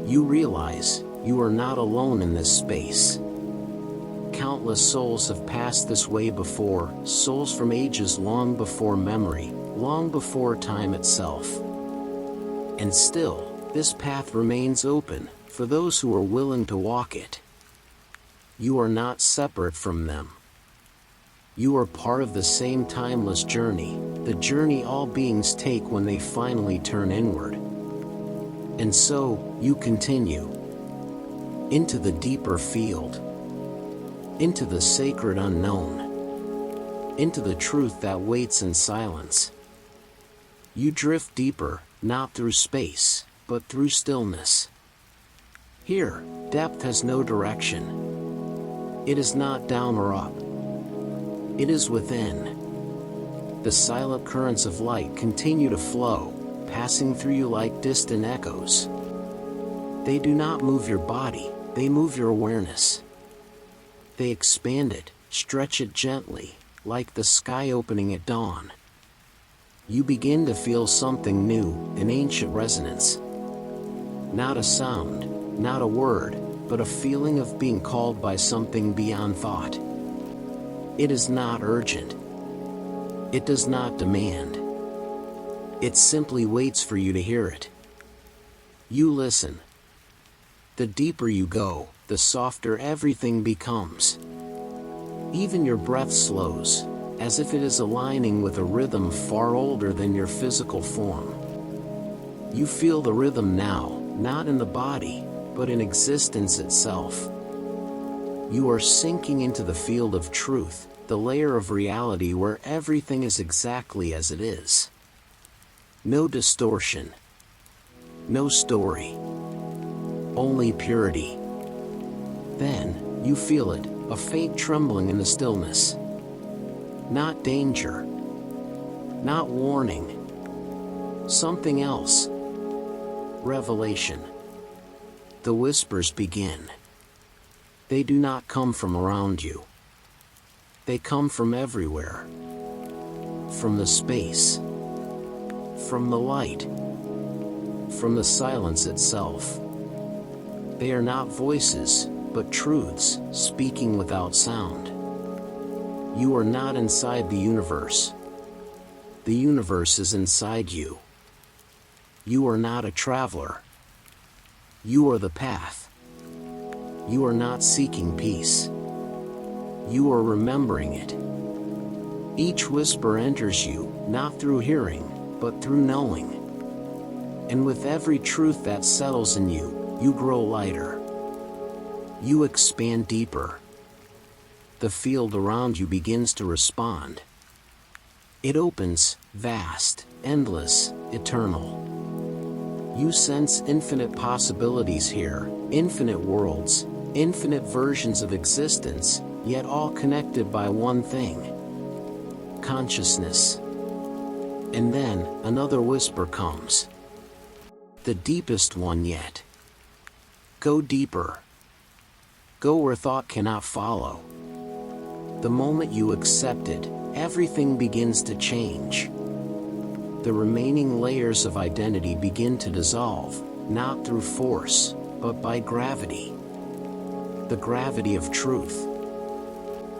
[SPEAKER 1] You realize, you are not alone in this space. Countless souls have passed this way before, souls from ages long before memory, long before time itself. And still, this path remains open, for those who are willing to walk it. You are not separate from them. You are part of the same timeless journey, the journey all beings take when they finally turn inward. And so, you continue. Into the deeper field. Into the sacred unknown. Into the truth that waits in silence. You drift deeper, not through space, but through stillness. Here, depth has no direction. It is not down or up. It is within. The silent currents of light continue to flow, passing through you like distant echoes. They do not move your body, they move your awareness. They expand it, stretch it gently, like the sky opening at dawn. You begin to feel something new, an ancient resonance. Not a sound, not a word, but a feeling of being called by something beyond thought. It is not urgent. It does not demand. It simply waits for you to hear it. You listen. The deeper you go, the softer everything becomes. Even your breath slows, as if it is aligning with a rhythm far older than your physical form. You feel the rhythm now, not in the body, but in existence itself. You are sinking into the field of truth, the layer of reality where everything is exactly as it is. No distortion. No story. Only purity. Then, you feel it, a faint trembling in the stillness. Not danger. Not warning. Something else. Revelation. The whispers begin. They do not come from around you. They come from everywhere. From the space. From the light. From the silence itself. They are not voices, but truths, speaking without sound. You are not inside the universe. The universe is inside you. You are not a traveler. You are the path. You are not seeking peace. You are remembering it. Each whisper enters you, not through hearing, but through knowing. And with every truth that settles in you, you grow lighter. You expand deeper. The field around you begins to respond. It opens, vast, endless, eternal. You sense infinite possibilities here, infinite worlds, infinite versions of existence, yet all connected by one thing: consciousness. And then, another whisper comes. The deepest one yet. Go deeper. Go where thought cannot follow. The moment you accept it, everything begins to change. The remaining layers of identity begin to dissolve, not through force, but by gravity. The gravity of truth.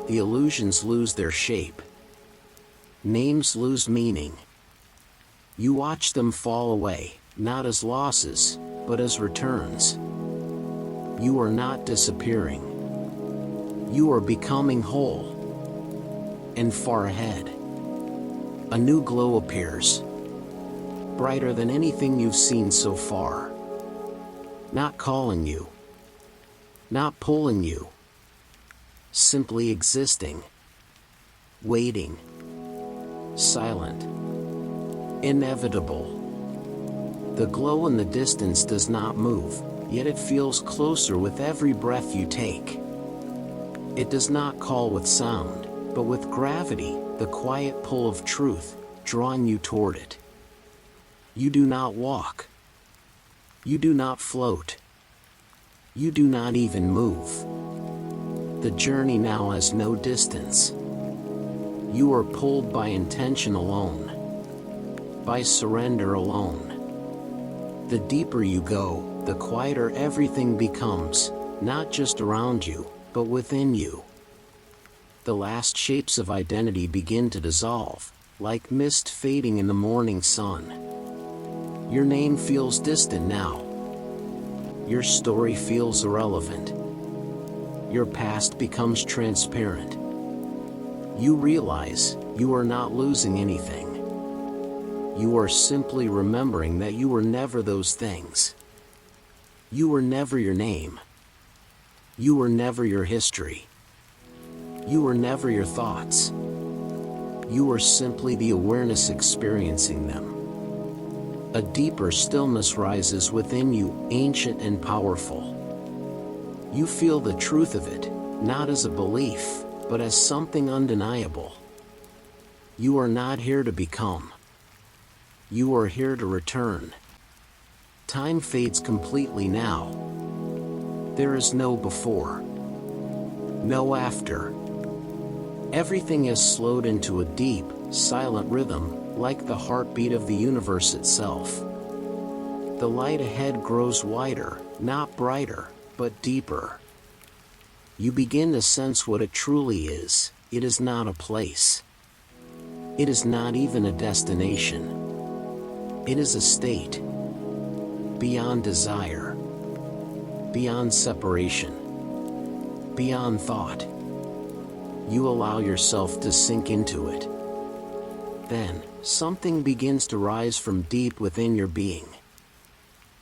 [SPEAKER 1] The illusions lose their shape. Names lose meaning. You watch them fall away, not as losses, but as returns. You are not disappearing. You are becoming whole. And far ahead, a new glow appears, brighter than anything you've seen so far. Not calling you, not pulling you, simply existing, waiting, silent, inevitable. The glow in the distance does not move, yet it feels closer with every breath you take. It does not call with sound, but with gravity, the quiet pull of truth, drawing you toward it. You do not walk. You do not float. You do not even move. The journey now has no distance. You are pulled by intention alone, by surrender alone. The deeper you go, the quieter everything becomes, not just around you, but within you. The last shapes of identity begin to dissolve, like mist fading in the morning sun. Your name feels distant now. Your story feels irrelevant. Your past becomes transparent. You realize you are not losing anything. You are simply remembering that you were never those things. You were never your name. You were never your history. You were never your thoughts. You were simply the awareness experiencing them. A deeper stillness rises within you, ancient and powerful. You feel the truth of it, not as a belief, but as something undeniable. You are not here to become. You are here to return. Time fades completely now. There is no before, no after, Everything has slowed into a deep, silent rhythm, like the heartbeat of the universe itself. The light ahead grows wider, not brighter, but deeper. You begin to sense what it truly is. It is not a place. It is not even a destination. It is a state. Beyond desire. Beyond separation. Beyond thought. You allow yourself to sink into it. Then, something begins to rise from deep within your being.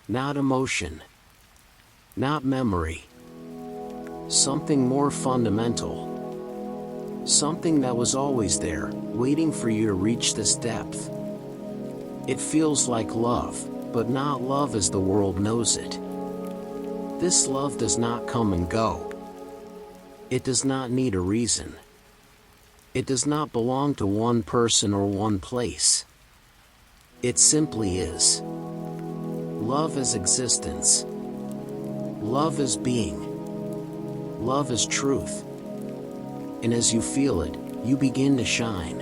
[SPEAKER 1] Not emotion. Not memory. Something more fundamental. Something that was always there, waiting for you to reach this depth. It feels like love, but not love as the world knows it. This love does not come and go. It does not need a reason. It does not belong to one person or one place. It simply is. Love is existence. Love is being. Love is truth. And as you feel it, you begin to shine.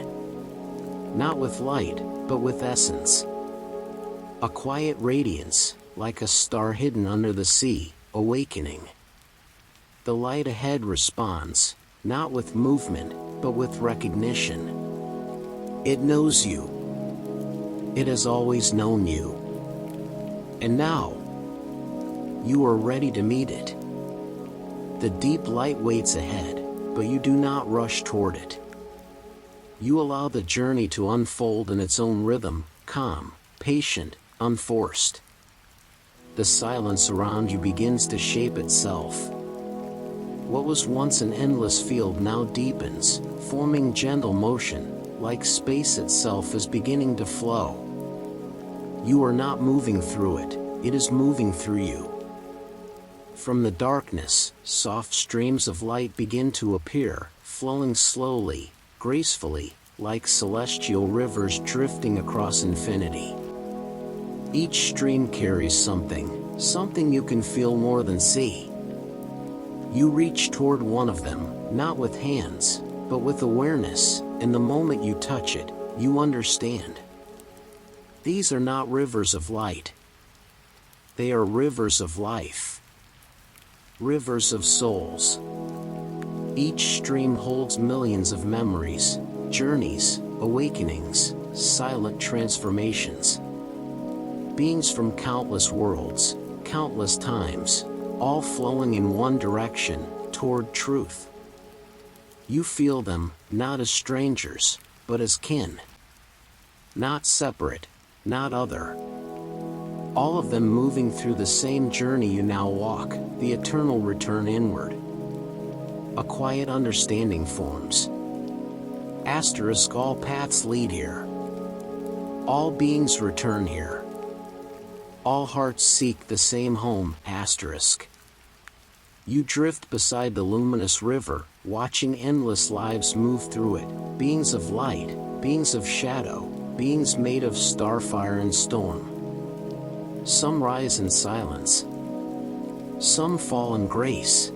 [SPEAKER 1] Not with light, but with essence. A quiet radiance, like a star hidden under the sea, awakening. The light ahead responds, not with movement, but with recognition. It knows you. It has always known you. And now, you are ready to meet it. The deep light waits ahead, but you do not rush toward it. You allow the journey to unfold in its own rhythm, calm, patient, unforced. The silence around you begins to shape itself. What was once an endless field now deepens, forming gentle motion, like space itself is beginning to flow. You are not moving through it, it is moving through you. From the darkness, soft streams of light begin to appear, flowing slowly, gracefully, like celestial rivers drifting across infinity. Each stream carries something you can feel more than see. You reach toward one of them, not with hands, but with awareness, and the moment you touch it, you understand. These are not rivers of light. They are rivers of life. Rivers of souls. Each stream holds millions of memories, journeys, awakenings, silent transformations. Beings from countless worlds, countless times, all flowing in one direction, toward truth. You feel them, not as strangers, but as kin. Not separate, not other. All of them moving through the same journey you now walk, the eternal return inward. A quiet understanding forms. Asterisk, all paths lead here. All beings return here. All hearts seek the same home, asterisk. You drift beside the luminous river, watching endless lives move through it, beings of light, beings of shadow, beings made of starfire and storm. Some rise in silence. Some fall in grace.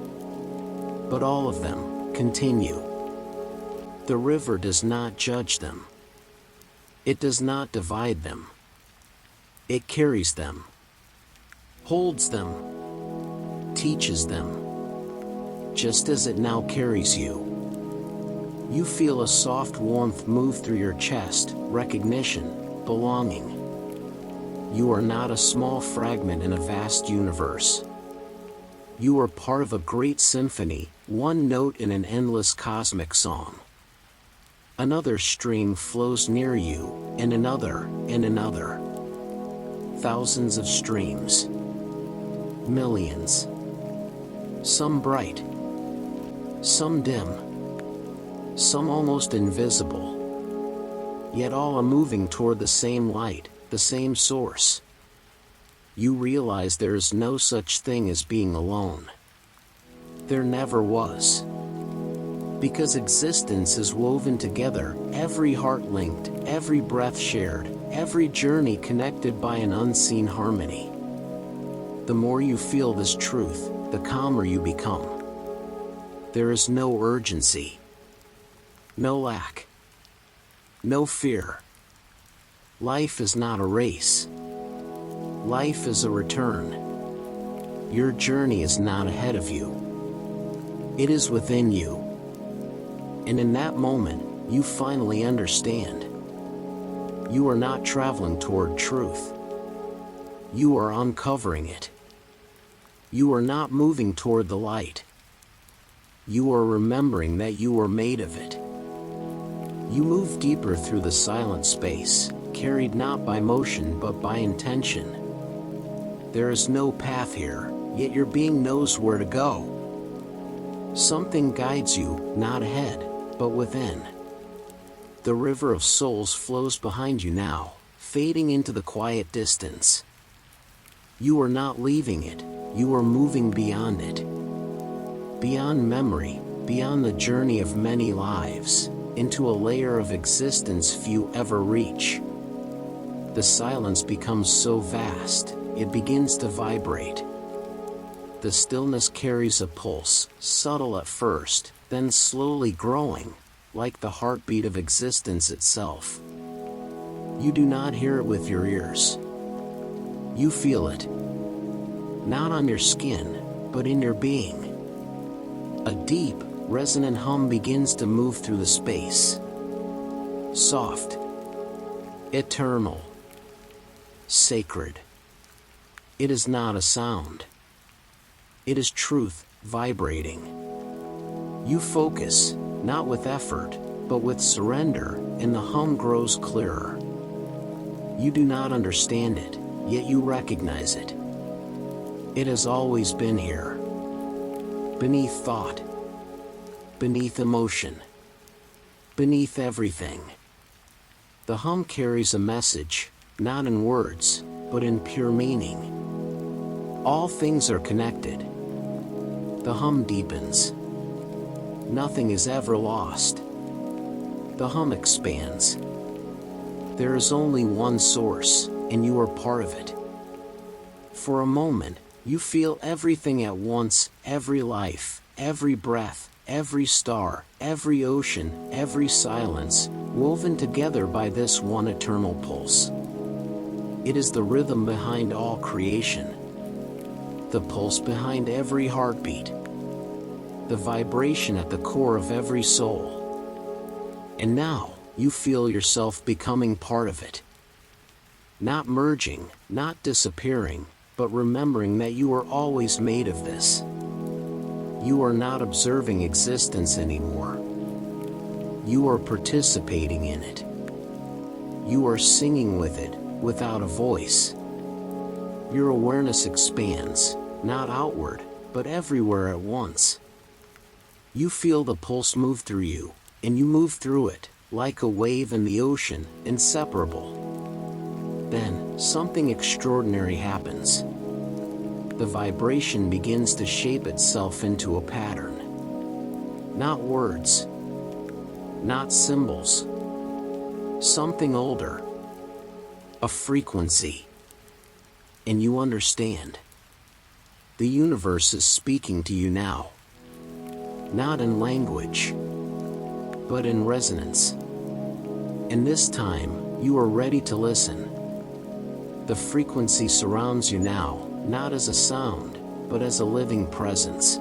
[SPEAKER 1] But all of them continue. The river does not judge them. It does not divide them. It carries them, holds them, teaches them, just as it now carries you. You feel a soft warmth move through your chest, recognition, belonging. You are not a small fragment in a vast universe. You are part of a great symphony, one note in an endless cosmic song. Another stream flows near you, and another, and another. Thousands of streams. Millions. Some bright. Some dim. Some almost invisible. Yet all are moving toward the same light, the same source. You realize there is no such thing as being alone. There never was. Because existence is woven together, every heart linked, every breath shared, every journey connected by an unseen harmony. The more you feel this truth, the calmer you become. There is no urgency. no lack, no fear. Life is not a race. Life is a return. Your journey is not ahead of you. It is within you. And in that moment, you finally understand. You are not traveling toward truth. You are uncovering it. You are not moving toward the light. You are remembering that you are made of it. You move deeper through the silent space, carried not by motion but by intention. There is no path here, yet your being knows where to go. Something guides you, not ahead, but within. The river of souls flows behind you now, fading into the quiet distance. You are not leaving it, you are moving beyond it. Beyond memory, beyond the journey of many lives, into a layer of existence few ever reach. The silence becomes so vast, it begins to vibrate. The stillness carries a pulse, subtle at first, then slowly growing, like the heartbeat of existence itself. You do not hear it with your ears. You feel it. Not on your skin, but in your being. A deep, resonant hum begins to move through the space. Soft. Eternal. Sacred. It is not a sound. It is truth, vibrating. You focus, not with effort, but with surrender, and the hum grows clearer. You do not understand it, yet you recognize it. It has always been here. Beneath thought. Beneath emotion. Beneath everything. The hum carries a message, not in words, but in pure meaning. All things are connected. The hum deepens. Nothing is ever lost. The hum expands. There is only one source, and you are part of it. For a moment, you feel everything at once, every life, every breath, every star, every ocean, every silence, woven together by this one eternal pulse. It is the rhythm behind all creation. The pulse behind every heartbeat. The vibration at the core of every soul. And now, you feel yourself becoming part of it. Not merging, not disappearing, but remembering that you are always made of this. You are not observing existence anymore. You are participating in it. You are singing with it, without a voice. Your awareness expands, not outward, but everywhere at once. You feel the pulse move through you, and you move through it, like a wave in the ocean, inseparable. Then, something extraordinary happens. The vibration begins to shape itself into a pattern. Not words. Not symbols. Something older. A frequency. And you understand. The universe is speaking to you now. Not in language, but in resonance. And this time, you are ready to listen. The frequency surrounds you now, not as a sound, but as a living presence.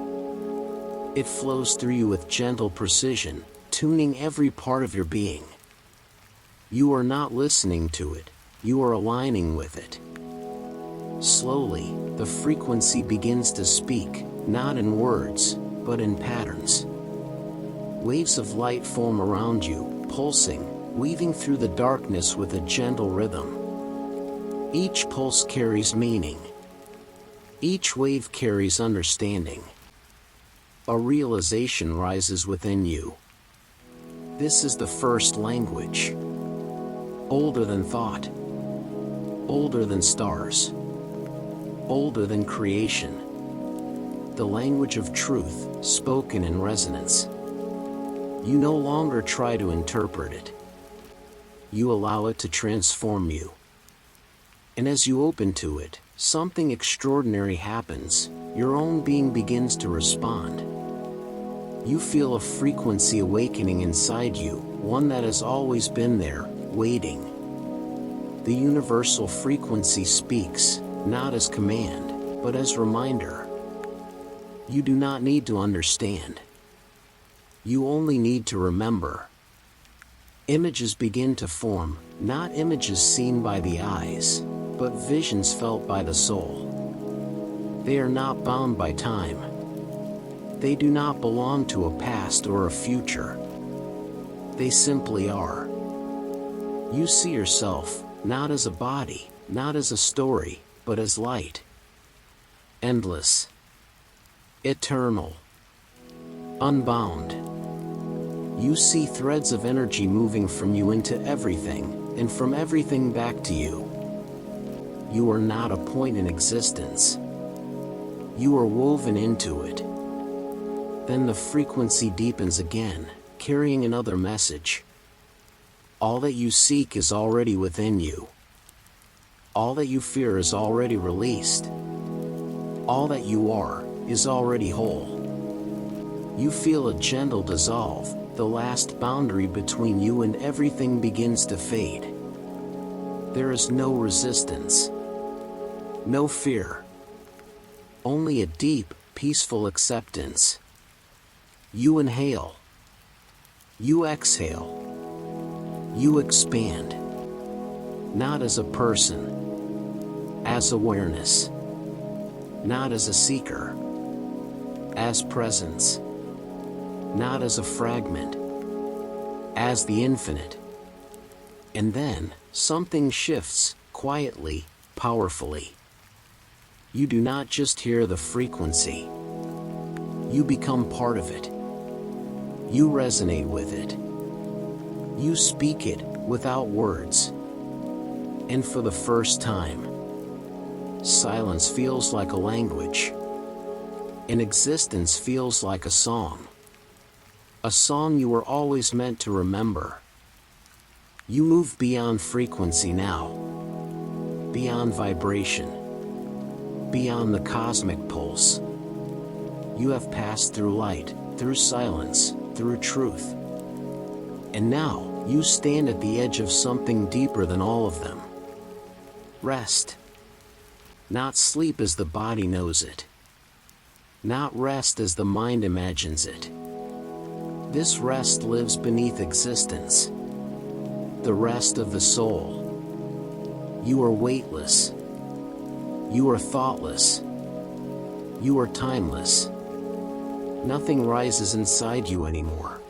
[SPEAKER 1] It flows through you with gentle precision, tuning every part of your being. You are not listening to it, you are aligning with it. Slowly, the frequency begins to speak, not in words, but in patterns. Waves of light form around you, pulsing, weaving through the darkness with a gentle rhythm. Each pulse carries meaning. Each wave carries understanding. A realization rises within you. This is the first language. Older than thought. Older than stars. Older than creation. The language of truth, spoken in resonance. You no longer try to interpret it. You allow it to transform you. And as you open to it, something extraordinary happens. Your own being begins to respond. You feel a frequency awakening inside you, one that has always been there, waiting. The universal frequency speaks, not as command, but as reminder. You do not need to understand. You only need to remember. Images begin to form, not images seen by the eyes, but visions felt by the soul. They are not bound by time. They do not belong to a past or a future. They simply are. You see yourself, not as a body, not as a story, but as light. Endless. Eternal. Unbound. You see threads of energy moving from you into everything, and from everything back to you. You are not a point in existence. You are woven into it. Then the frequency deepens again, carrying another message. All that you seek is already within you. All that you fear is already released. All that you are is already whole. You feel a gentle dissolve, the last boundary between you and everything begins to fade. There is no resistance. No fear. Only a deep, peaceful acceptance. You inhale. You exhale. You expand. Not as a person. As awareness. Not as a seeker. As presence. Not as a fragment. As the infinite. And then, something shifts, quietly, powerfully. You do not just hear the frequency. You become part of it. You resonate with it. You speak it, without words. And for the first time, silence feels like a language. And existence feels like a song. A song you were always meant to remember. You move beyond frequency now. Beyond vibration. Beyond the cosmic pulse. You have passed through light, through silence, through truth. And now, you stand at the edge of something deeper than all of them. Rest. Not sleep as the body knows it. Not rest as the mind imagines it. This rest lives beneath existence. The rest of the soul. You are weightless. You are thoughtless. You are timeless. Nothing rises inside you anymore.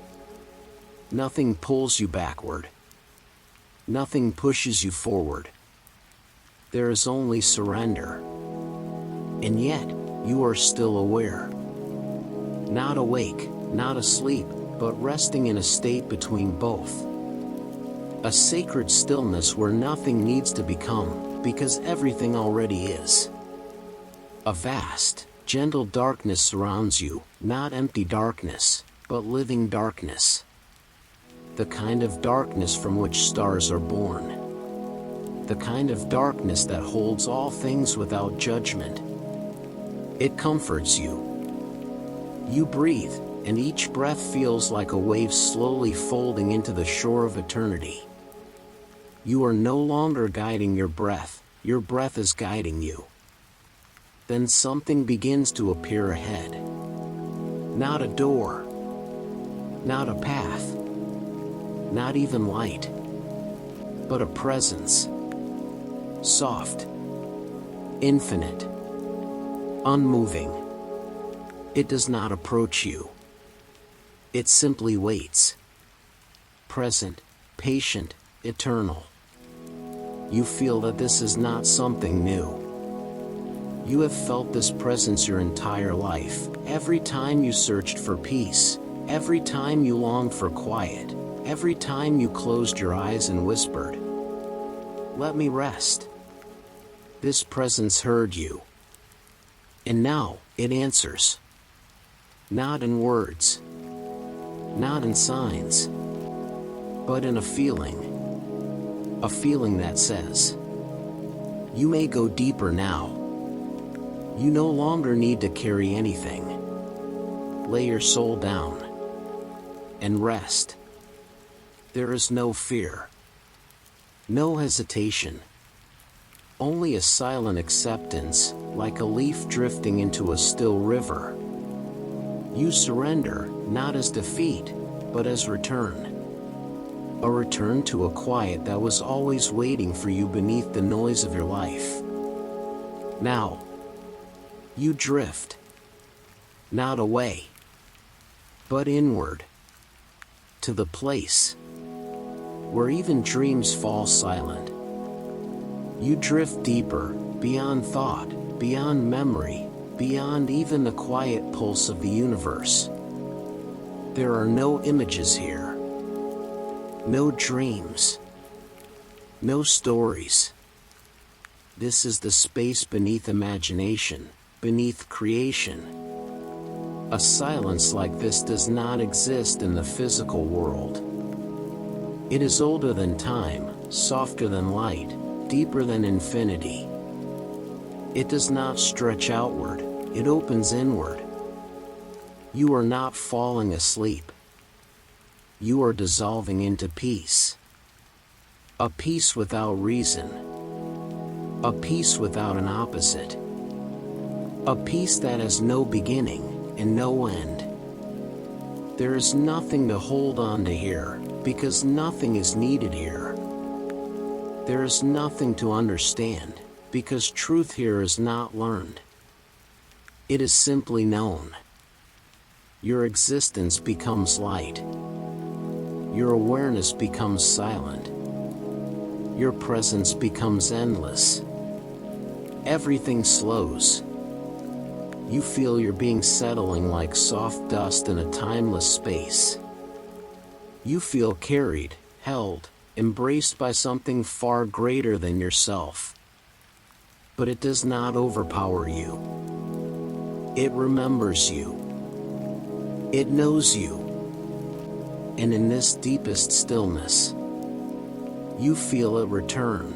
[SPEAKER 1] Nothing pulls you backward. Nothing pushes you forward. There is only surrender. And yet, you are still aware. Not awake, not asleep, but resting in a state between both. A sacred stillness where nothing needs to become, because everything already is. A vast, gentle darkness surrounds you, not empty darkness, but living darkness. The kind of darkness from which stars are born. The kind of darkness that holds all things without judgment. It comforts you. You breathe, and each breath feels like a wave slowly folding into the shore of eternity. You are no longer guiding your breath is guiding you. Then something begins to appear ahead. Not a door. Not a path. Not even light. But a presence. Soft. Infinite. Unmoving. It does not approach you. It simply waits. Present, patient, eternal. You feel that this is not something new. You have felt this presence your entire life, every time you searched for peace, every time you longed for quiet, every time you closed your eyes and whispered, "Let me rest." This presence heard you. And now, it answers. Not in words. Not in signs. But in a feeling. A feeling that says, "You may go deeper now. You no longer need to carry anything. lay your soul down and rest. There is no fear, no hesitation, only a silent acceptance, like a leaf drifting into a still river. You surrender, not as defeat, but as return. A return to a quiet that was always waiting for you beneath the noise of your life. Now, you drift, not away, but inward, to the place where even dreams fall silent. You drift deeper, beyond thought, beyond memory, beyond even the quiet pulse of the universe. There are no images here, no dreams, no stories. This is the space beneath imagination, beneath creation. A silence like this does not exist in the physical world. It is older than time, softer than light, deeper than infinity. It does not stretch outward, it opens inward. You are not falling asleep. You are dissolving into peace. A peace without reason. A peace without an opposite. A peace that has no beginning and no end. There is nothing to hold on to here, because nothing is needed here. There is nothing to understand, because truth here is not learned. It is simply known. Your existence becomes light. Your awareness becomes silent. Your presence becomes endless. Everything slows. You feel you're being settling like soft dust in a timeless space. You feel carried, held, embraced by something far greater than yourself. But it does not overpower you. It remembers you. It knows you. And in this deepest stillness, you feel it return.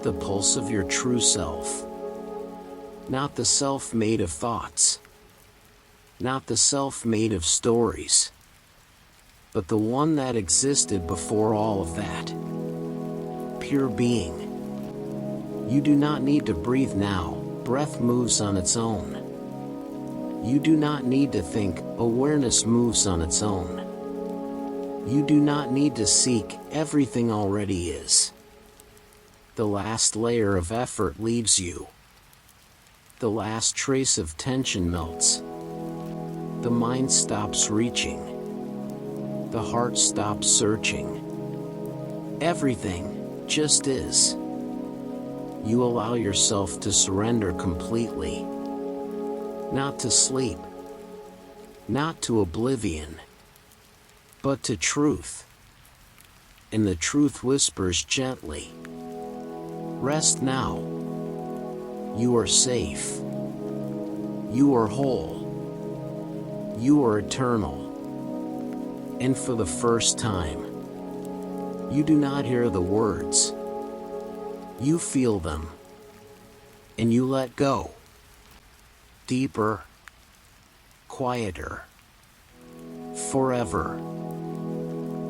[SPEAKER 1] The pulse of your true self. Not the self made of thoughts. Not the self made of stories. But the one that existed before all of that. Pure being. You do not need to breathe now, breath moves on its own. You do not need to think, awareness moves on its own. You do not need to seek, everything already is. The last layer of effort leaves you. The last trace of tension melts. The mind stops reaching. The heart stops searching. Everything just is. You allow yourself to surrender completely. Not to sleep. Not to oblivion. But to truth. And the truth whispers gently. Rest now. You are safe. You are whole. You are eternal. And for the first time, you do not hear the words. You feel them. And you let go. Deeper. Quieter. Forever.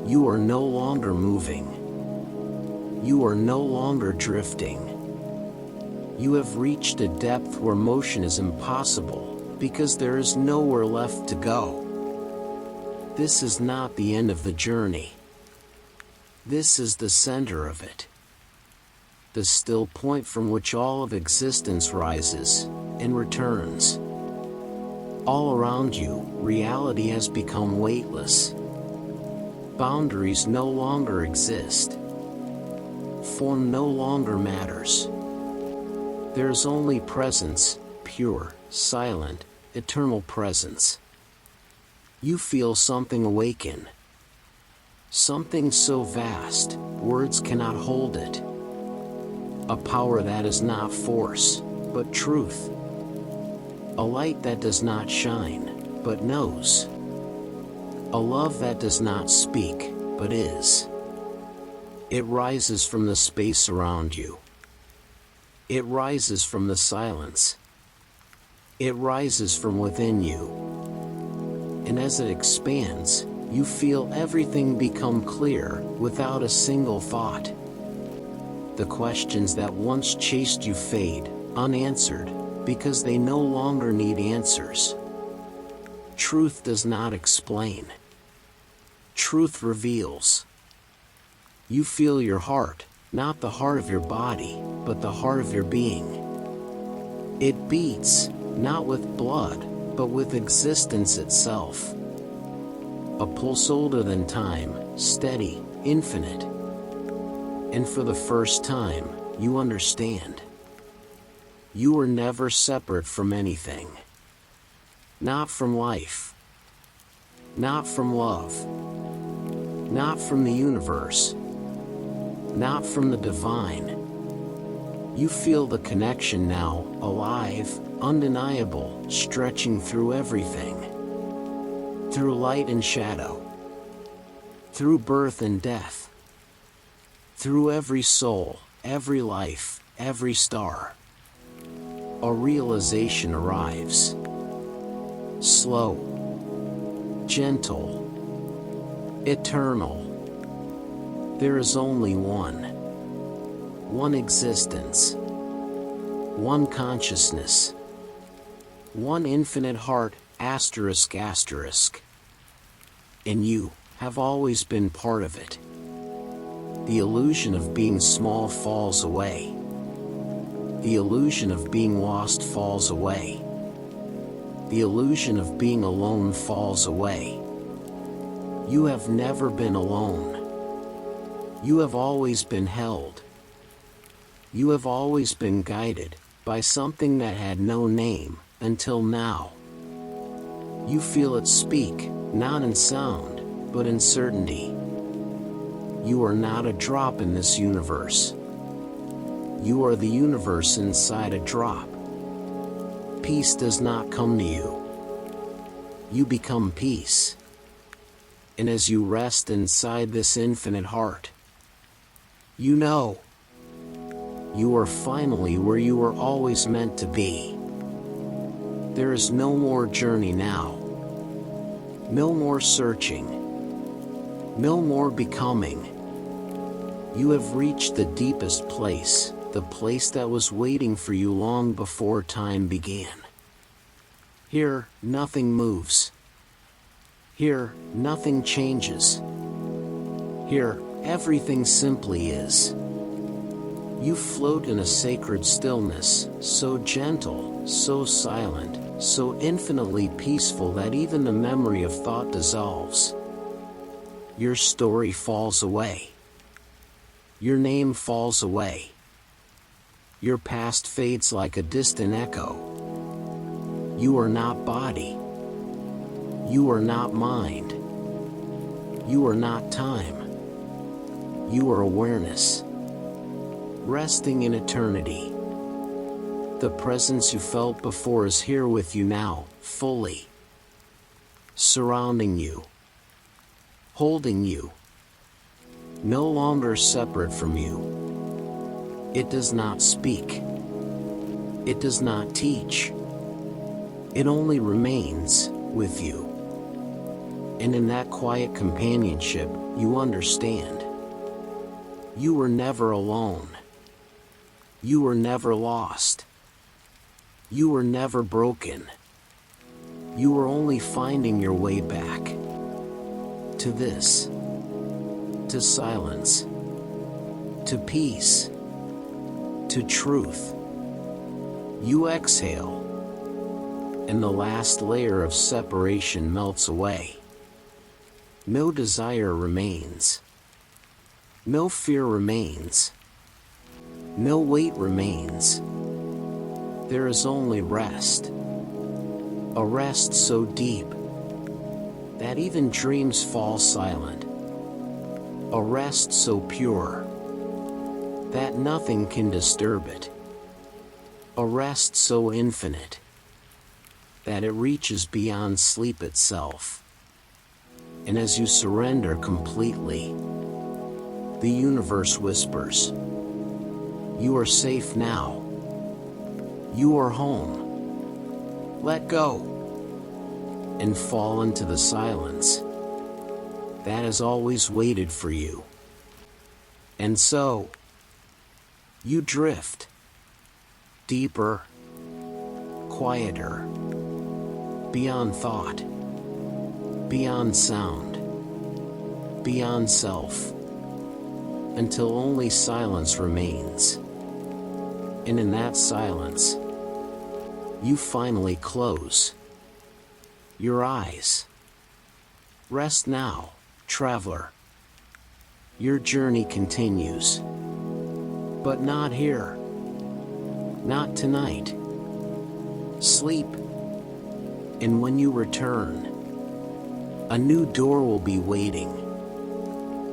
[SPEAKER 1] You are no longer moving. You are no longer drifting. You have reached a depth where motion is impossible, because there is nowhere left to go. This is not the end of the journey. This is the center of it. The still point from which all of existence rises and returns. All around you, reality has become weightless. Boundaries no longer exist. Form no longer matters. There is only presence, pure, silent, eternal presence. You feel something awaken. Something so vast, words cannot hold it. A power that is not force, but truth. A light that does not shine, but knows. A love that does not speak, but is. It rises from the space around you. It rises from the silence. It rises from within you. And as it expands, you feel everything become clear, without a single thought. The questions that once chased you fade, unanswered, because they no longer need answers. Truth does not explain. Truth reveals. You feel your heart, not the heart of your body, but the heart of your being. It beats, not with blood, but with existence itself. A pulse older than time, steady, infinite. And for the first time, you understand. You were never separate from anything. Not from life. Not from love. Not from the universe. Not from the divine. You feel the connection now, alive, undeniable, stretching through everything. Through light and shadow. Through birth and death. Through every soul, every life, every star. A realization arrives. Slow. Gentle. Eternal. There is only one. One existence. One consciousness. One infinite heart, asterisk asterisk. And you have always been part of it. The illusion of being small falls away. The illusion of being lost falls away. The illusion of being alone falls away. You have never been alone. You have always been held. You have always been guided by something that had no name until now. You feel it speak, not in sound, but in certainty. You are not a drop in this universe. You are the universe inside a drop. Peace does not come to you. You become peace. And as you rest inside this infinite heart, you know, you are finally where you were always meant to be. There is no more journey now. No more searching. No more becoming. You have reached the deepest place, the place that was waiting for you long before time began. Here, nothing moves. Here, nothing changes. Here, everything simply is. You float in a sacred stillness, so gentle, so silent, so infinitely peaceful that even the memory of thought dissolves. Your story falls away. Your name falls away. Your past fades like a distant echo. You are not body. You are not mind. You are not time. You are awareness. Resting in eternity. The presence you felt before is here with you now, fully. Surrounding you. Holding you. No longer separate from you. It does not speak. It does not teach. It only remains with you. And in that quiet companionship, you understand. You were never alone. You were never lost. You were never broken. You were only finding your way back. To this. To silence. To peace. To truth. You exhale. And the last layer of separation melts away. No desire remains. No fear remains. No weight remains. There is only rest. A rest so deep that even dreams fall silent. A rest so pure that nothing can disturb it. A rest so infinite that it reaches beyond sleep itself. And as you surrender completely, the universe whispers, "You are safe now. You are home. Let go. and fall into the silence that has always waited for you. And so, you drift deeper, quieter, beyond thought, beyond sound, beyond self, until only silence remains. And in that silence, you finally close your eyes. Rest now, traveler. Your journey continues. But not here. Not tonight. Sleep. And when you return, a new door will be waiting.